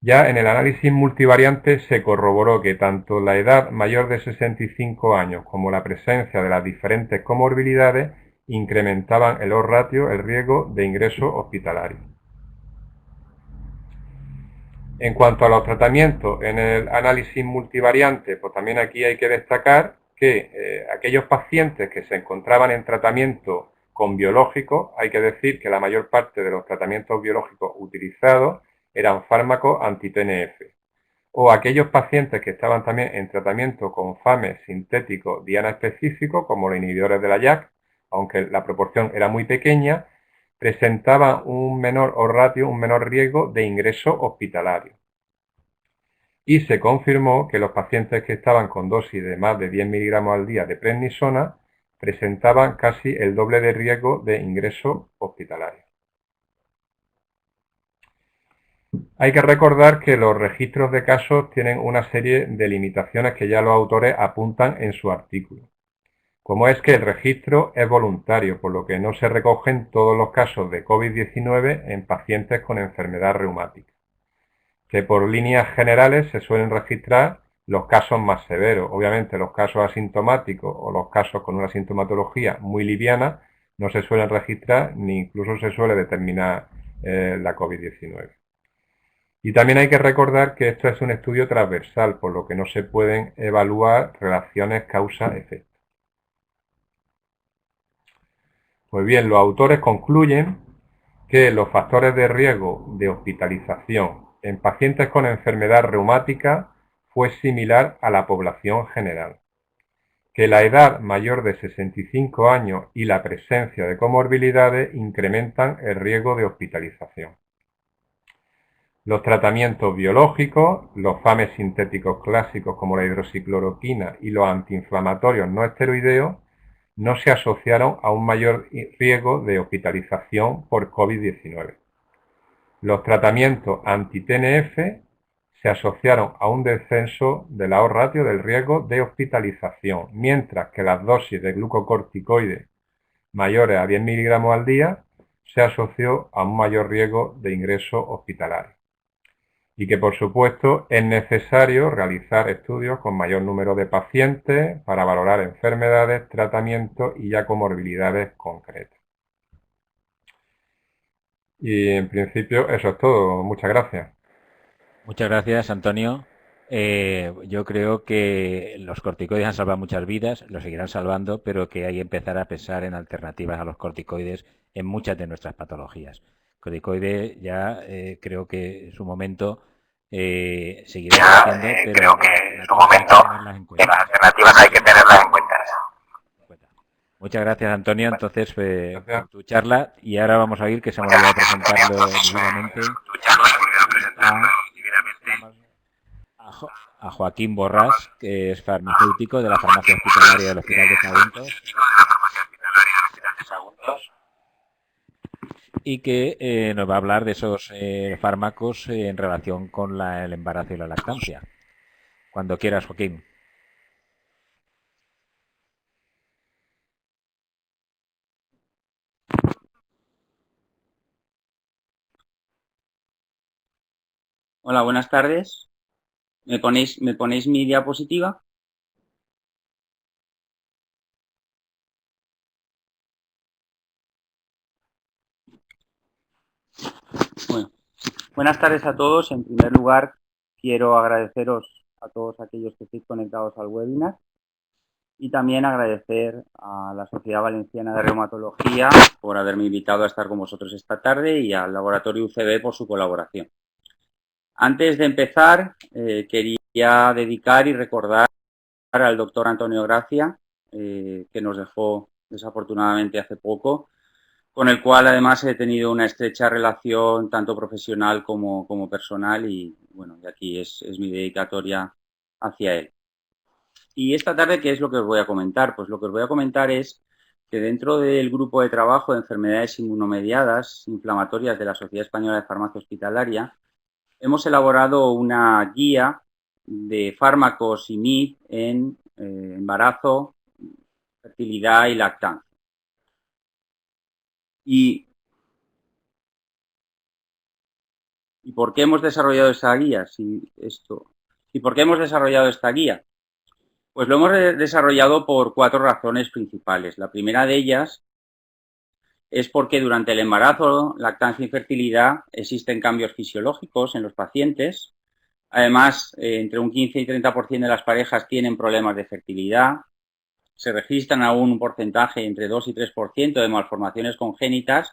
Ya en el análisis multivariante se corroboró que tanto la edad mayor de 65 años como la presencia de las diferentes comorbilidades incrementaban el odds ratio, el riesgo de ingreso hospitalario. En cuanto a los tratamientos en el análisis multivariante, pues también aquí hay que destacar que aquellos pacientes que se encontraban en tratamiento con biológicos, hay que decir que la mayor parte de los tratamientos biológicos utilizados eran fármacos anti-TNF, o aquellos pacientes que estaban también en tratamiento con FAMES sintéticos diana específicos, como los inhibidores de la JAK, aunque la proporción era muy pequeña, presentaban un menor odds ratio, un menor riesgo de ingreso hospitalario. Y se confirmó que los pacientes que estaban con dosis de más de 10 miligramos al día de prednisona presentaban casi el doble de riesgo de ingreso hospitalario. Hay que recordar que los registros de casos tienen una serie de limitaciones que ya los autores apuntan en su artículo. Como es que el registro es voluntario, por lo que no se recogen todos los casos de COVID-19 en pacientes con enfermedad reumática, que por líneas generales se suelen registrar los casos más severos. Obviamente los casos asintomáticos o los casos con una sintomatología muy liviana no se suelen registrar ni incluso se suele determinar la COVID-19. Y también hay que recordar que esto es un estudio transversal, por lo que no se pueden evaluar relaciones causa-efecto. Pues bien, los autores concluyen que los factores de riesgo de hospitalización en pacientes con enfermedad reumática fue similar a la población general, que la edad mayor de 65 años y la presencia de comorbilidades incrementan el riesgo de hospitalización. Los tratamientos biológicos, los FAMES sintéticos clásicos como la hidroxicloroquina y los antiinflamatorios no esteroideos no se asociaron a un mayor riesgo de hospitalización por COVID-19. Los tratamientos anti-TNF se asociaron a un descenso de la O-ratio del riesgo de hospitalización, mientras que las dosis de glucocorticoides mayores a 10 miligramos al día se asoció a un mayor riesgo de ingreso hospitalario. Y que, por supuesto, es necesario realizar estudios con mayor número de pacientes para valorar enfermedades, tratamientos y ya comorbilidades concretas. Y, en principio, eso es todo. Muchas gracias. Muchas gracias, Antonio. Yo creo que los corticoides han salvado muchas vidas, lo seguirán salvando, pero que hay que empezar a pensar en alternativas a los corticoides en muchas de nuestras patologías. Corticoide ya creo que en su momento seguirá creciendo, pero las alternativas hay que tenerlas en cuenta. Muchas gracias, Antonio, entonces por tu charla, y ahora vamos a oír que se me ha olvidado presentarlo divinamente a Joaquín Borrás, que es farmacéutico de la farmacia hospitalaria del Hospital de Saguntos, y que nos va a hablar de esos fármacos en relación con el embarazo y la lactancia. Cuando quieras, Joaquín. Hola, buenas tardes. ¿Me ponéis mi diapositiva? Bueno, buenas tardes a todos. En primer lugar, quiero agradeceros a todos aquellos que estéis conectados al webinar y también agradecer a la Sociedad Valenciana de Reumatología por haberme invitado a estar con vosotros esta tarde y al Laboratorio UCB por su colaboración. Antes de empezar, quería dedicar y recordar al doctor Antonio Gracia, que nos dejó desafortunadamente hace poco, con el cual además he tenido una estrecha relación tanto profesional como personal y bueno, y aquí es mi dedicatoria hacia él. Y esta tarde, ¿qué es lo que os voy a comentar? Pues lo que os voy a comentar es que dentro del grupo de trabajo de enfermedades inmunomediadas inflamatorias de la Sociedad Española de Farmacia Hospitalaria, hemos elaborado una guía de fármacos IMID en embarazo, fertilidad y lactancia. ¿Y por qué hemos desarrollado esta guía? ¿Y por qué hemos desarrollado esta guía? Pues lo hemos desarrollado por 4 razones principales. La primera de ellas es porque durante el embarazo, lactancia y fertilidad existen cambios fisiológicos en los pacientes. Además, entre un 15 y 30% de las parejas tienen problemas de fertilidad. Se registran aún un porcentaje entre 2 y 3% de malformaciones congénitas,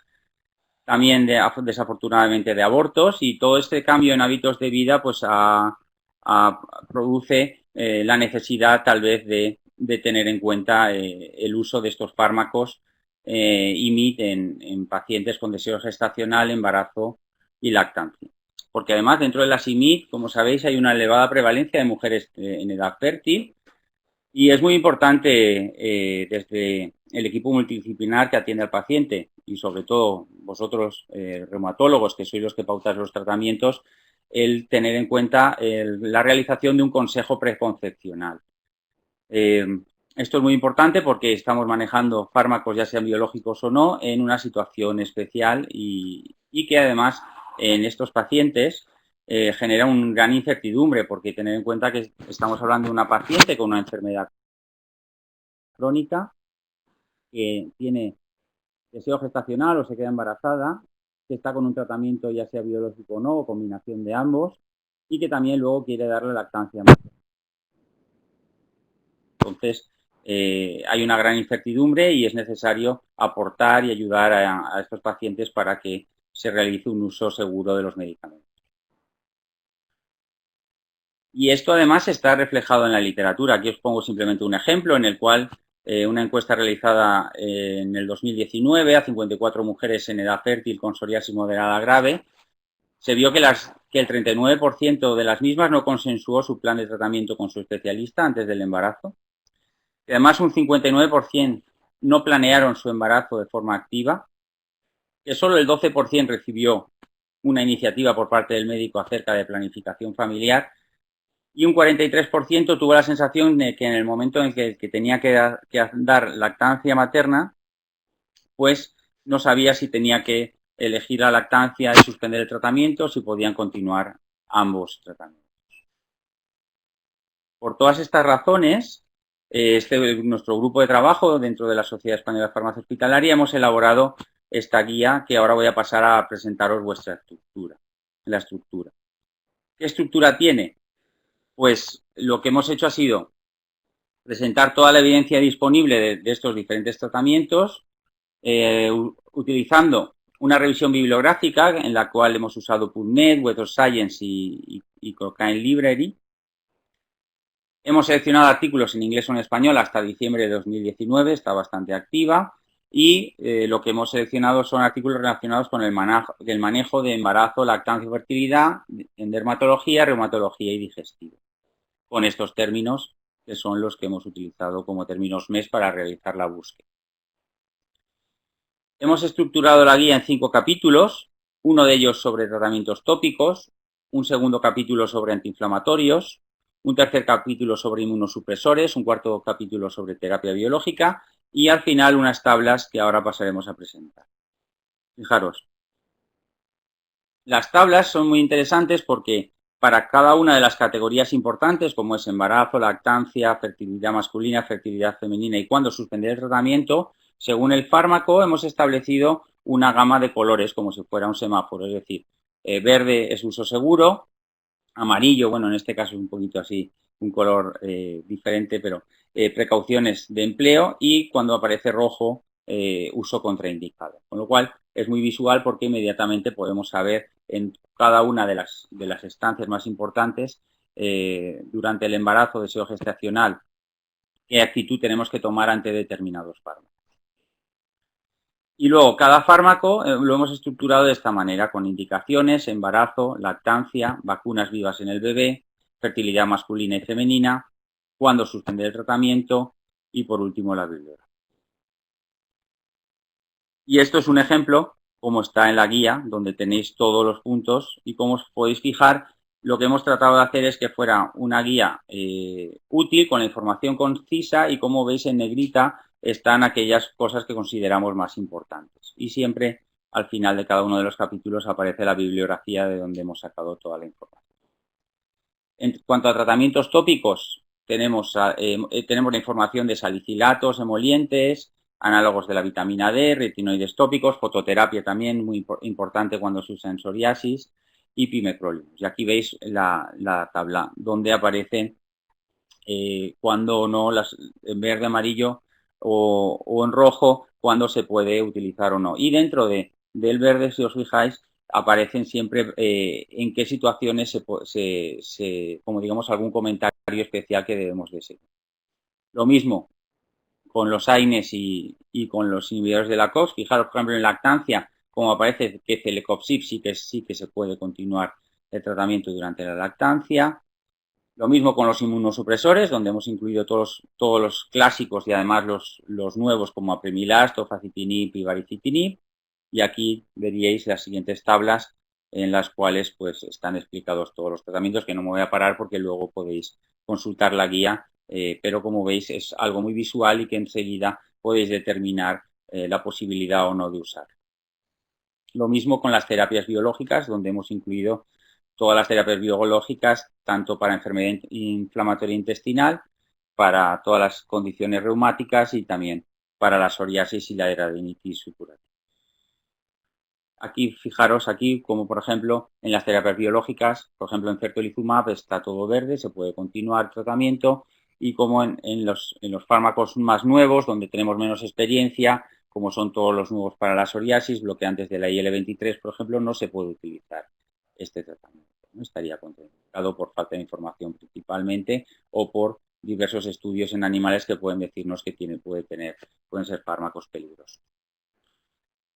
también desafortunadamente de abortos, y todo este cambio en hábitos de vida pues produce la necesidad tal vez de tener en cuenta el uso de estos fármacos IMID en pacientes con deseo gestacional, embarazo y lactancia. Porque además dentro de las IMID, como sabéis, hay una elevada prevalencia de mujeres en edad fértil y es muy importante desde el equipo multidisciplinar que atiende al paciente y sobre todo vosotros reumatólogos que sois los que pautáis los tratamientos, el tener en cuenta la realización de un consejo preconcepcional. Esto es muy importante porque estamos manejando fármacos, ya sean biológicos o no, en una situación especial y que además en estos pacientes genera una gran incertidumbre porque tener en cuenta que estamos hablando de una paciente con una enfermedad crónica que tiene deseo gestacional o se queda embarazada, que está con un tratamiento ya sea biológico o no, o combinación de ambos, y que también luego quiere darle lactancia. Entonces, hay una gran incertidumbre y es necesario aportar y ayudar a estos pacientes para que se realice un uso seguro de los medicamentos. Y esto además está reflejado en la literatura. Aquí os pongo simplemente un ejemplo en el cual una encuesta realizada en el 2019 a 54 mujeres en edad fértil con psoriasis moderada grave, se vio que el 39% de las mismas no consensuó su plan de tratamiento con su especialista antes del embarazo. Y además un 59% no planearon su embarazo de forma activa, que solo el 12% recibió una iniciativa por parte del médico acerca de planificación familiar, y un 43% tuvo la sensación de que en el momento en que tenía que dar lactancia materna, pues no sabía si tenía que elegir la lactancia y suspender el tratamiento, si podían continuar ambos tratamientos. Por todas estas razones, nuestro grupo de trabajo dentro de la Sociedad Española de Farmacia Hospitalaria hemos elaborado esta guía que ahora voy a pasar a presentaros vuestra estructura. La estructura. ¿Qué estructura tiene? Pues lo que hemos hecho ha sido presentar toda la evidencia disponible de estos diferentes tratamientos, utilizando una revisión bibliográfica en la cual hemos usado PubMed, Web of Science y Cochrane Library. Hemos seleccionado artículos en inglés o en español hasta diciembre de 2019, está bastante activa, y lo que hemos seleccionado son artículos relacionados con el manejo de embarazo, lactancia y fertilidad en dermatología, reumatología y digestivo, con estos términos que son los que hemos utilizado como términos MES para realizar la búsqueda. Hemos estructurado la guía en 5 capítulos, uno de ellos sobre tratamientos tópicos, un segundo capítulo sobre antiinflamatorios, un tercer capítulo sobre inmunosupresores, un cuarto capítulo sobre terapia biológica y al final unas tablas que ahora pasaremos a presentar. Fijaros, las tablas son muy interesantes porque para cada una de las categorías importantes, como es embarazo, lactancia, fertilidad masculina, fertilidad femenina y cuándo suspender el tratamiento, según el fármaco hemos establecido una gama de colores como si fuera un semáforo, es decir, verde es uso seguro, amarillo, bueno, en este caso es un poquito así, un color diferente, pero precauciones de empleo, y cuando aparece rojo, uso contraindicado. Con lo cual es muy visual porque inmediatamente podemos saber en cada una de las estancias más importantes durante el embarazo, deseo gestacional, qué actitud tenemos que tomar ante determinados fármacos. Y luego, cada fármaco lo hemos estructurado de esta manera, con indicaciones, embarazo, lactancia, vacunas vivas en el bebé, fertilidad masculina y femenina, cuándo suspender el tratamiento y, por último, la bibliografía. Y esto es un ejemplo, como está en la guía, donde tenéis todos los puntos y como os podéis fijar, lo que hemos tratado de hacer es que fuera una guía útil, con la información concisa y, como veis en negrita, están aquellas cosas que consideramos más importantes. Y siempre al final de cada uno de los capítulos aparece la bibliografía de donde hemos sacado toda la información. En cuanto a tratamientos tópicos, tenemos la información de salicilatos, emolientes, análogos de la vitamina D, retinoides tópicos, fototerapia también muy importante cuando se usa en psoriasis, y pimecrolimus. Y aquí veis la tabla donde aparecen cuando o no, en verde, amarillo o en rojo, cuando se puede utilizar o no. Y dentro del verde, si os fijáis, aparecen siempre en qué situaciones como digamos, algún comentario especial que debemos de seguir. Lo mismo con los AINES y con los inhibidores de la COX. Fijaros, por ejemplo, en lactancia, como aparece que Celecoxib sí que se puede continuar el tratamiento durante la lactancia. Lo mismo con los inmunosupresores, donde hemos incluido todos los clásicos y además los nuevos como apremilast, tofacitinib y baricitinib. Y aquí veríais las siguientes tablas en las cuales pues están explicados todos los tratamientos, que no me voy a parar porque luego podéis consultar la guía, pero como veis es algo muy visual y que enseguida podéis determinar la posibilidad o no de usar. Lo mismo con las terapias biológicas, donde hemos incluido todas las terapias biológicas, tanto para enfermedad inflamatoria intestinal, para todas las condiciones reumáticas y también para la psoriasis y la hidradenitis supurativa. Aquí, fijaros aquí, como por ejemplo en las terapias biológicas, por ejemplo en certolizumab está todo verde, se puede continuar el tratamiento, y como en los fármacos más nuevos, donde tenemos menos experiencia, como son todos los nuevos para la psoriasis, bloqueantes de la IL-23, por ejemplo, no se puede utilizar este tratamiento. No estaría contraindicado por falta de información principalmente o por diversos estudios en animales que pueden decirnos que pueden ser fármacos peligrosos.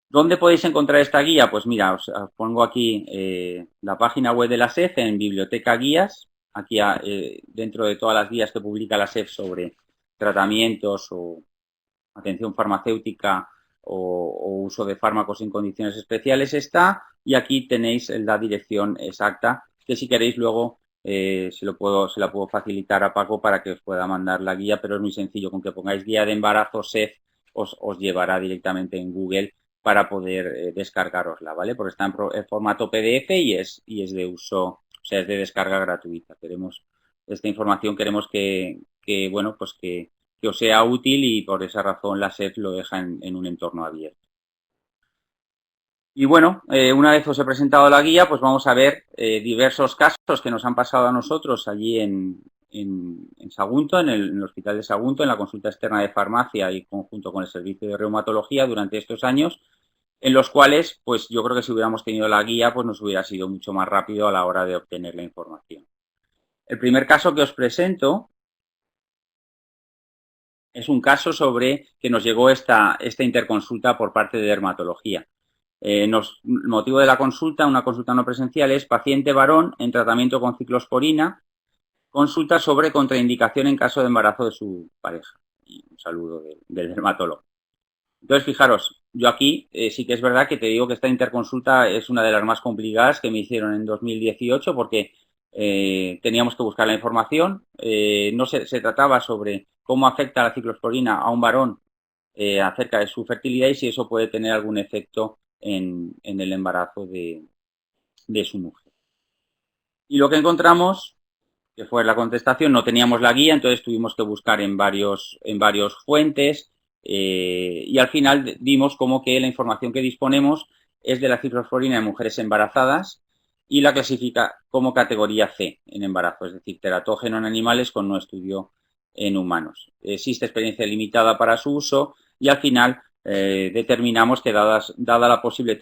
¿Dónde podéis encontrar esta guía? Pues mira, os pongo aquí la página web de la SEF en Biblioteca Guías. Aquí dentro de todas las guías que publica la SEF sobre tratamientos o atención farmacéutica o uso de fármacos en condiciones especiales está, y aquí tenéis la dirección exacta, que si queréis luego se la puedo facilitar a Paco para que os pueda mandar la guía, pero es muy sencillo, con que pongáis guía de embarazo SEF os llevará directamente en Google para poder descargarosla, ¿vale? Porque está en formato PDF y es de uso, o sea, es de descarga gratuita. Esta información queremos que bueno, pues que os sea útil, y por esa razón la SEF lo deja en un entorno abierto. Y bueno, una vez os he presentado la guía, pues vamos a ver diversos casos que nos han pasado a nosotros allí en Sagunto, en el hospital de Sagunto, en la consulta externa de farmacia y conjunto con el servicio de reumatología durante estos años, en los cuales, pues yo creo que si hubiéramos tenido la guía, pues nos hubiera sido mucho más rápido a la hora de obtener la información. El primer caso que os presento es un caso sobre que nos llegó esta interconsulta por parte de dermatología. El motivo de la consulta, una consulta no presencial, es paciente varón en tratamiento con ciclosporina, consulta sobre contraindicación en caso de embarazo de su pareja. Y un saludo del dermatólogo. Entonces, fijaros, yo aquí sí que es verdad que te digo que esta interconsulta es una de las más complicadas que me hicieron en 2018, porque teníamos que buscar la información. No se trataba sobre cómo afecta la ciclosporina a un varón acerca de su fertilidad y si eso puede tener algún efecto en el embarazo de su mujer. Y lo que encontramos, que fue la contestación, no teníamos la guía, entonces tuvimos que buscar en varios fuentes, y al final vimos como que la información que disponemos es de la ciclosporina en mujeres embarazadas y la clasifica como categoría C en embarazo, es decir, teratógeno en animales con no estudio en humanos. Existe experiencia limitada para su uso y al final determinamos que dada la posible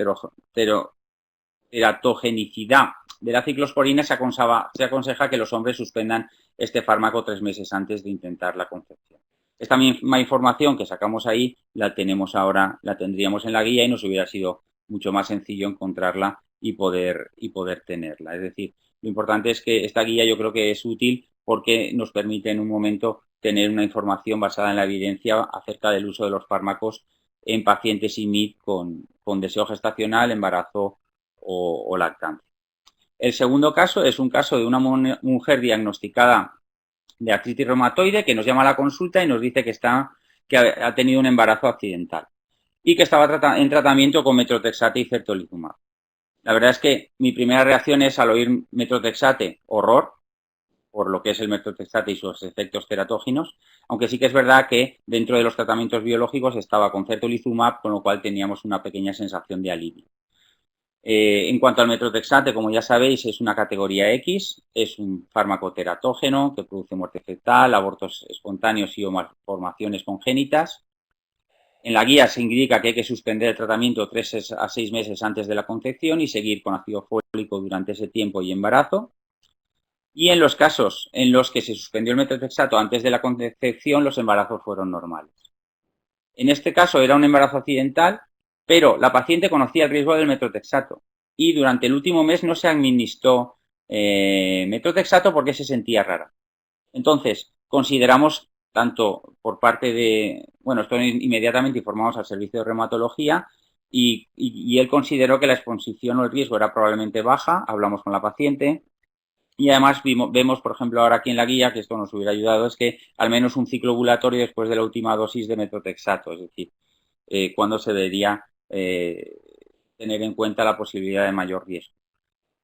teratogenicidad de la ciclosporina, se aconseja que los hombres suspendan este fármaco 3 meses antes de intentar la concepción. Esta misma información que sacamos ahí la tenemos ahora, la tendríamos en la guía y nos hubiera sido mucho más sencillo encontrarla y poder tenerla. Es decir, lo importante es que esta guía yo creo que es útil porque nos permite en un momento tener una información basada en la evidencia acerca del uso de los fármacos en pacientes IMID con deseo gestacional, embarazo o lactancia. El segundo caso es un caso de una mujer diagnosticada de artritis reumatoide que nos llama a la consulta y nos dice que ha tenido un embarazo accidental y que estaba en tratamiento con metrotexate y certolizumab. La verdad es que mi primera reacción es, al oír metrotexate, horror, por lo que es el metrotexate y sus efectos teratógenos, aunque sí que es verdad que dentro de los tratamientos biológicos estaba con certolizumab, con lo cual teníamos una pequeña sensación de alivio. En cuanto al metrotexate, como ya sabéis, es una categoría X, es un fármaco teratógeno que produce muerte fetal, abortos espontáneos y o malformaciones congénitas. En la guía se indica que hay que suspender el tratamiento 3 a 6 meses antes de la concepción y seguir con ácido fólico durante ese tiempo y embarazo. Y en los casos en los que se suspendió el metrotexato antes de la concepción, los embarazos fueron normales. En este caso era un embarazo accidental, pero la paciente conocía el riesgo del metrotexato y durante el último mes no se administró metrotexato porque se sentía rara. Entonces, consideramos tanto por parte de, bueno, esto inmediatamente informamos al servicio de reumatología y él consideró que la exposición o el riesgo era probablemente baja, hablamos con la paciente y además vemos, por ejemplo, ahora aquí en la guía, que esto nos hubiera ayudado, es que al menos un ciclo ovulatorio después de la última dosis de metrotexato, es decir, cuando se debería tener en cuenta la posibilidad de mayor riesgo.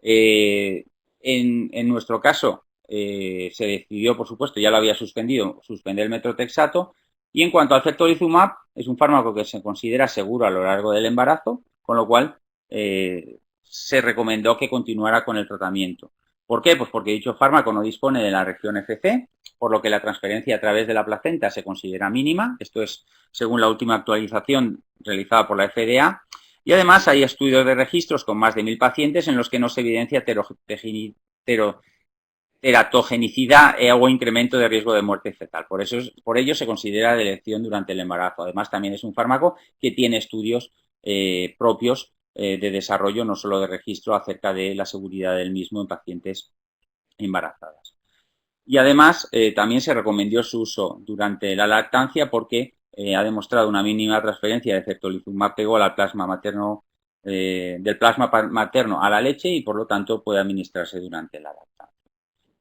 En nuestro caso, se decidió, por supuesto, ya lo había suspendido, suspender el metrotexato. Y en cuanto al certolizumab, es un fármaco que se considera seguro a lo largo del embarazo, con lo cual se recomendó que continuara con el tratamiento. ¿Por qué? Pues porque dicho fármaco no dispone de la región FC, por lo que la transferencia a través de la placenta se considera mínima. Esto es según la última actualización realizada por la FDA. Y además hay estudios de registros con más de 1000 pacientes en los que no se evidencia teratogenicidad o incremento de riesgo de muerte fetal. Por ello se considera de elección durante el embarazo. Además, también es un fármaco que tiene estudios propios de desarrollo, no solo de registro, acerca de la seguridad del mismo en pacientes embarazadas. Y además también se recomendó su uso durante la lactancia porque ha demostrado una mínima transferencia de ceftolizaumab pegol al plasma materno, del plasma materno a la leche y por lo tanto puede administrarse durante la lactancia.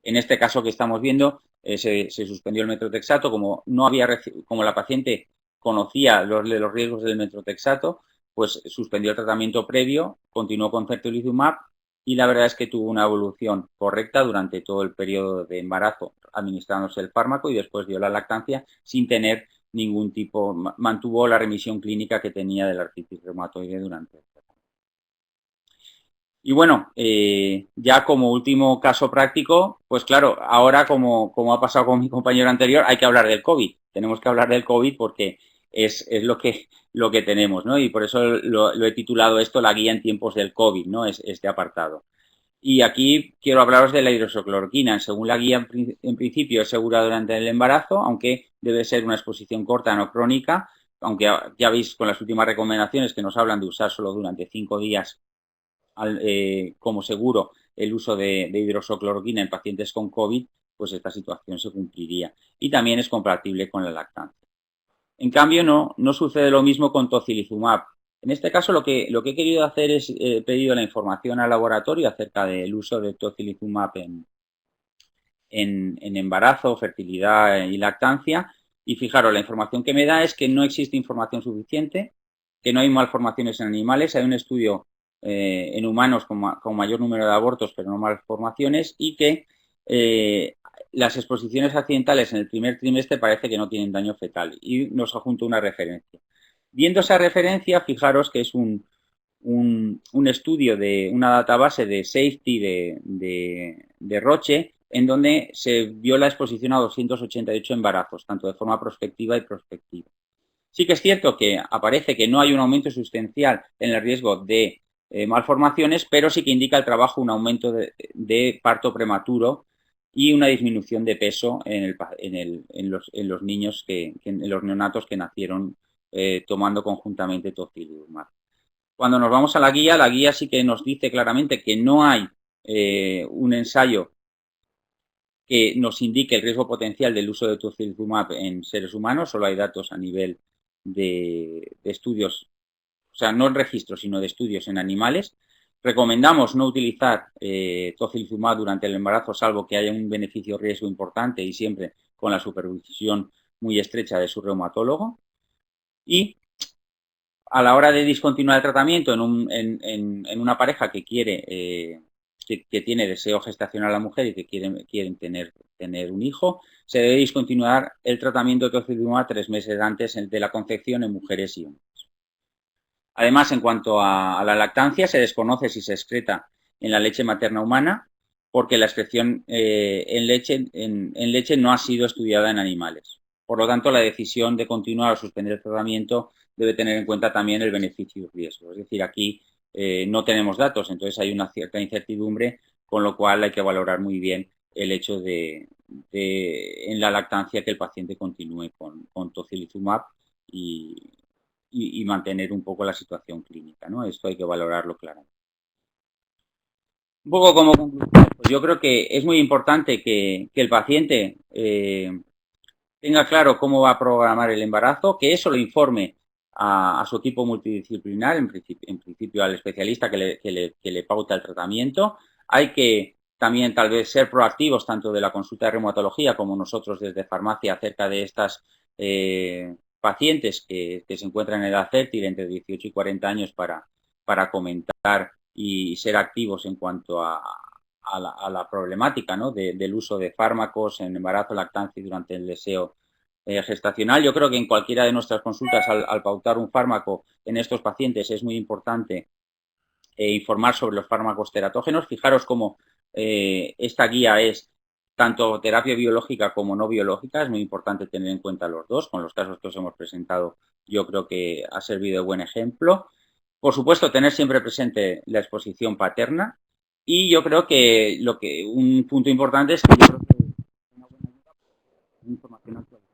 En este caso que estamos viendo, se suspendió el metrotexato, como la paciente conocía los riesgos del metrotexato, pues suspendió el tratamiento previo, continuó con ceftolizaumab y la verdad es que tuvo una evolución correcta durante todo el periodo de embarazo administrándose el fármaco y después dio la lactancia sin tener ningún tipo, mantuvo la remisión clínica que tenía de la artritis reumatoide durante el tratamiento. Y bueno, ya como último caso práctico, pues claro, ahora como ha pasado con mi compañero anterior, hay que hablar del COVID. Tenemos que hablar del COVID porque es lo que tenemos, ¿no? Y por eso lo he titulado esto la guía en tiempos del COVID, ¿no? Este apartado. Y aquí quiero hablaros de la hidroxicloroquina. Según la guía, en principio es segura durante el embarazo, aunque debe ser una exposición corta, no crónica, aunque ya veis con las últimas recomendaciones que nos hablan de usar solo durante 5 días como seguro el uso de hidroxicloroquina en pacientes con COVID, pues esta situación se cumpliría. Y también es compatible con la lactancia. En cambio, no sucede lo mismo con tocilizumab. En este caso, lo que he querido hacer es pedido la información al laboratorio acerca del uso de tocilizumab en embarazo, fertilidad y lactancia. Y fijaros, la información que me da es que no existe información suficiente, que no hay malformaciones en animales. Hay un estudio en humanos con mayor número de abortos, pero no malformaciones, y que las exposiciones accidentales en el primer trimestre parece que no tienen daño fetal. Y nos adjunto una referencia. Viendo esa referencia, fijaros que es un estudio de una database de safety de Roche, en donde se vio la exposición a 288 embarazos, tanto de forma prospectiva y prospectiva. Sí que es cierto que aparece que no hay un aumento sustancial en el riesgo de malformaciones, pero sí que indica el trabajo un aumento de parto prematuro y una disminución de peso en los niños, en los neonatos que nacieron tomando conjuntamente tocilizumab. Cuando nos vamos a la guía sí que nos dice claramente que no hay un ensayo que nos indique el riesgo potencial del uso de tocilizumab en seres humanos, solo hay datos a nivel de estudios, o sea, no en registros, sino de estudios en animales. Recomendamos no utilizar tocilizumab durante el embarazo, salvo que haya un beneficio-riesgo importante y siempre con la supervisión muy estrecha de su reumatólogo. Y a la hora de discontinuar el tratamiento en una pareja que quiere que tiene deseo gestacional a la mujer y que quieren tener un hijo, se debe discontinuar el tratamiento de tocilizumab 3 meses antes de la concepción en mujeres y hombres. Además, en cuanto a la lactancia, se desconoce si se excreta en la leche materna humana, porque la excreción en leche no ha sido estudiada en animales. Por lo tanto, la decisión de continuar o suspender el tratamiento debe tener en cuenta también el beneficio y riesgo. Es decir, aquí no tenemos datos, entonces hay una cierta incertidumbre, con lo cual hay que valorar muy bien el hecho de en la lactancia que el paciente continúe con tocilizumab y mantener un poco la situación clínica, ¿no? Esto hay que valorarlo claramente. Un poco como conclusión, pues yo creo que es muy importante que el paciente tenga claro cómo va a programar el embarazo, que eso lo informe a su equipo multidisciplinar, en principio al especialista que le pauta el tratamiento. Hay que también tal vez ser proactivos tanto de la consulta de reumatología como nosotros desde farmacia acerca de estas pacientes que se encuentran en edad fértil entre 18 y 40 años para comentar y ser activos en cuanto a la problemática, ¿no? del uso de fármacos en embarazo, lactancia y durante el deseo gestacional. Yo creo que en cualquiera de nuestras consultas al pautar un fármaco en estos pacientes es muy importante informar sobre los fármacos teratógenos. Fijaros cómo esta guía es tanto terapia biológica como no biológica, es muy importante tener en cuenta los dos. Con los casos que os hemos presentado yo creo que ha servido de buen ejemplo. Por supuesto, tener siempre presente la exposición paterna y yo creo que un punto importante es que yo creo que una buena ayuda es información actualizada.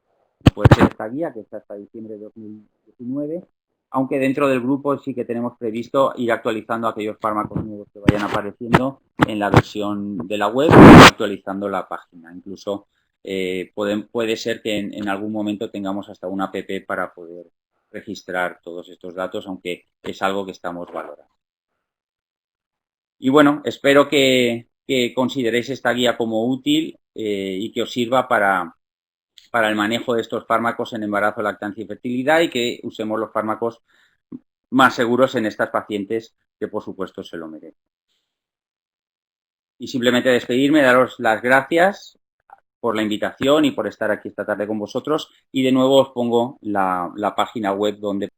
Puede ser esta guía que está hasta diciembre de 2019, aunque dentro del grupo sí que tenemos previsto ir actualizando aquellos fármacos nuevos que vayan apareciendo en la versión de la web y actualizando la página. Incluso puede ser que en algún momento tengamos hasta una app para poder registrar todos estos datos, aunque es algo que estamos valorando. Y bueno, espero que consideréis esta guía como útil y que os sirva para el manejo de estos fármacos en embarazo, lactancia y fertilidad, y que usemos los fármacos más seguros en estas pacientes que, por supuesto, se lo merecen. Y simplemente despedirme, daros las gracias por la invitación y por estar aquí esta tarde con vosotros. Y de nuevo os pongo la página web donde...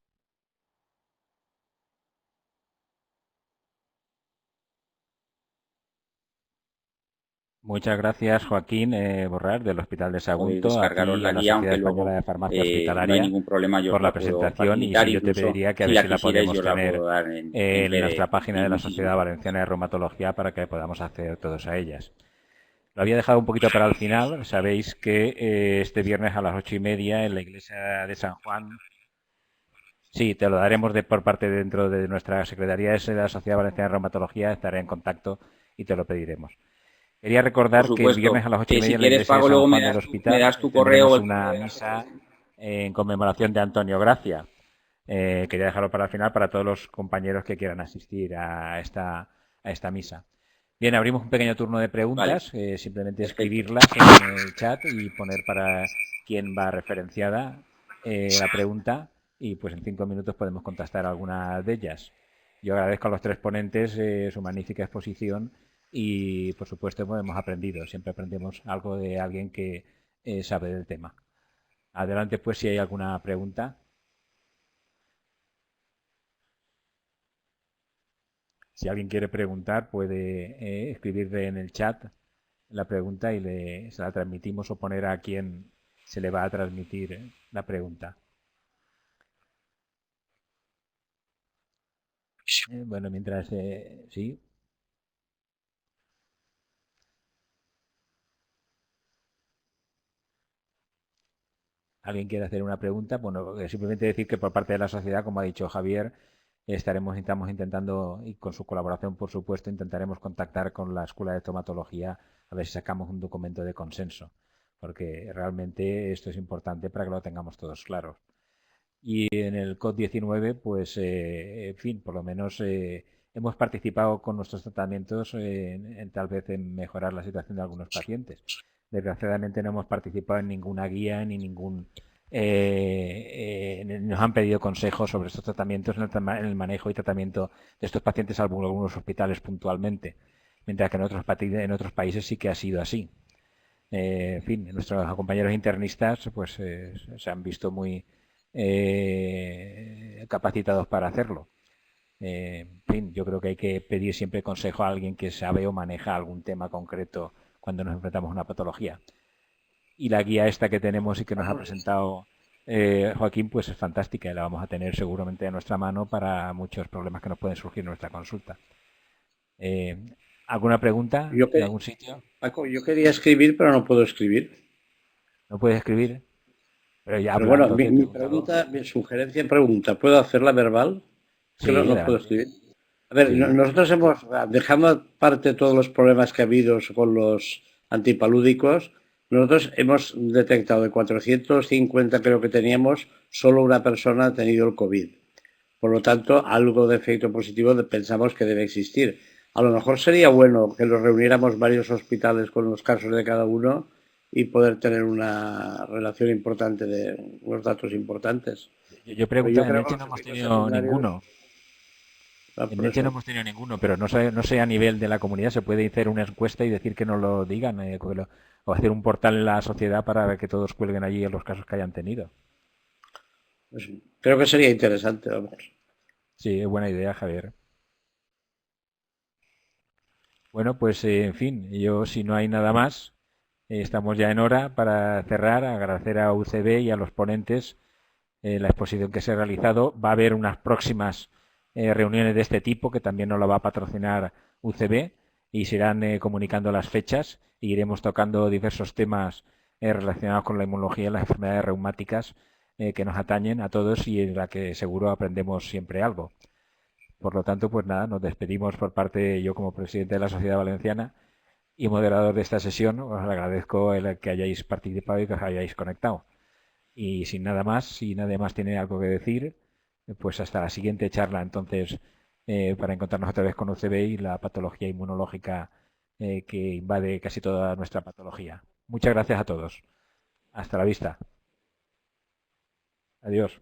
Muchas gracias, Joaquín Borrar, del Hospital de podéis Sagunto, a ti descargaros y la a la guía, Sociedad aunque luego Española de Farmacia no hay Hospitalaria ningún problema, yo por os la la puedo presentación, y facilitar, sí, yo te incluso pediría que a si ver la si la quisierais podemos yo la tener puedo dar en en nuestra PDF. página de la Sociedad Valenciana de Reumatología para que podamos acceder todos a ellas. Lo había dejado un poquito para el final. Sabéis que este viernes a las 8:30 en la iglesia de San Juan. Sí, te lo daremos por parte dentro de nuestra secretaría de la Sociedad Valenciana de Reumatología. Estaré en contacto y te lo pediremos. Quería Por recordar que el supuesto. viernes a las 8:30 Si en la quieres, iglesia de Pago, San luego Juan del me Hospital das tu correo. tendremos una misa en conmemoración de Antonio Gracia. Quería dejarlo para el final para todos los compañeros que quieran asistir a esta misa. Bien, abrimos un pequeño turno de preguntas. Vale. Simplemente Perfecto. escribirlas en el chat y poner para quién va referenciada la pregunta, y pues en 5 minutos podemos contestar alguna de ellas. Yo agradezco a los tres ponentes su magnífica exposición y, por supuesto, hemos aprendido. Siempre aprendemos algo de alguien que sabe del tema. Adelante, pues, si hay alguna pregunta. Si alguien quiere preguntar, puede escribirle en el chat la pregunta y se la transmitimos, o poner a quien se le va a transmitir la pregunta. Bueno, mientras... sí. ¿Alguien quiere hacer una pregunta? Bueno, simplemente decir que por parte de la sociedad, como ha dicho Javier, estamos intentando, y con su colaboración, por supuesto, intentaremos contactar con la Escuela de Estomatología a ver si sacamos un documento de consenso, porque realmente esto es importante para que lo tengamos todos claros. Y en el COD-19, pues, en fin, por lo menos hemos participado con nuestros tratamientos tal vez en mejorar la situación de algunos pacientes. Desgraciadamente no hemos participado en ninguna guía ni ningún... nos han pedido consejos sobre estos tratamientos en el manejo y tratamiento de estos pacientes, salvo algunos hospitales puntualmente, mientras que en otros países sí que ha sido así. En fin, nuestros compañeros internistas pues se han visto muy capacitados para hacerlo. En fin, yo creo que hay que pedir siempre consejo a alguien que sabe o maneja algún tema concreto cuando nos enfrentamos a una patología. Y la guía esta que tenemos y que nos ha presentado Joaquín, pues es fantástica, y la vamos a tener seguramente a nuestra mano para muchos problemas que nos pueden surgir en nuestra consulta. ¿Alguna pregunta en algún sitio? Paco, yo quería escribir, pero no puedo escribir. ¿No puedes escribir? Pero ya Pero hablando. bueno, mi pregunta, mi sugerencia, pregunta, ¿puedo hacerla verbal? Es que Sí, no puedo escribir. A ver, Sí. Nosotros hemos, dejando aparte todos los problemas que ha habido con los antipalúdicos, nosotros hemos detectado de 450 creo que teníamos, solo una persona ha tenido el COVID. Por lo tanto, algo de efecto positivo pensamos que debe existir. A lo mejor sería bueno que nos reuniéramos varios hospitales con los casos de cada uno y poder tener una relación importante de unos datos importantes. Yo pregunto, en creo Elche que no hemos los efectos tenido secundarios- ninguno. En Elche no hemos tenido ninguno, pero no sé a nivel de la comunidad, se puede hacer una encuesta y decir que nos lo digan, o hacer un portal en la sociedad para que todos cuelguen allí los casos que hayan tenido. Pues creo que sería interesante, vamos. Sí, es buena idea, Javier. Bueno, pues en fin, yo, si no hay nada más, estamos ya en hora para cerrar. Agradecer a UCB y a los ponentes la exposición que se ha realizado. Va a haber unas próximas reuniones de este tipo que también nos lo va a patrocinar UCB, y se irán comunicando las fechas, e iremos tocando diversos temas relacionados con la inmunología y las enfermedades reumáticas que nos atañen a todos y en la que seguro aprendemos siempre algo. Por lo tanto, pues nada, nos despedimos por parte, yo como presidente de la Sociedad Valenciana, y moderador de esta sesión. Os agradezco el que hayáis participado y que os hayáis conectado. Y sin nada más, si nadie más tiene algo que decir, pues hasta la siguiente charla, entonces, para encontrarnos otra vez con UCB y la patología inmunológica que invade casi toda nuestra patología. Muchas gracias a todos. Hasta la vista. Adiós.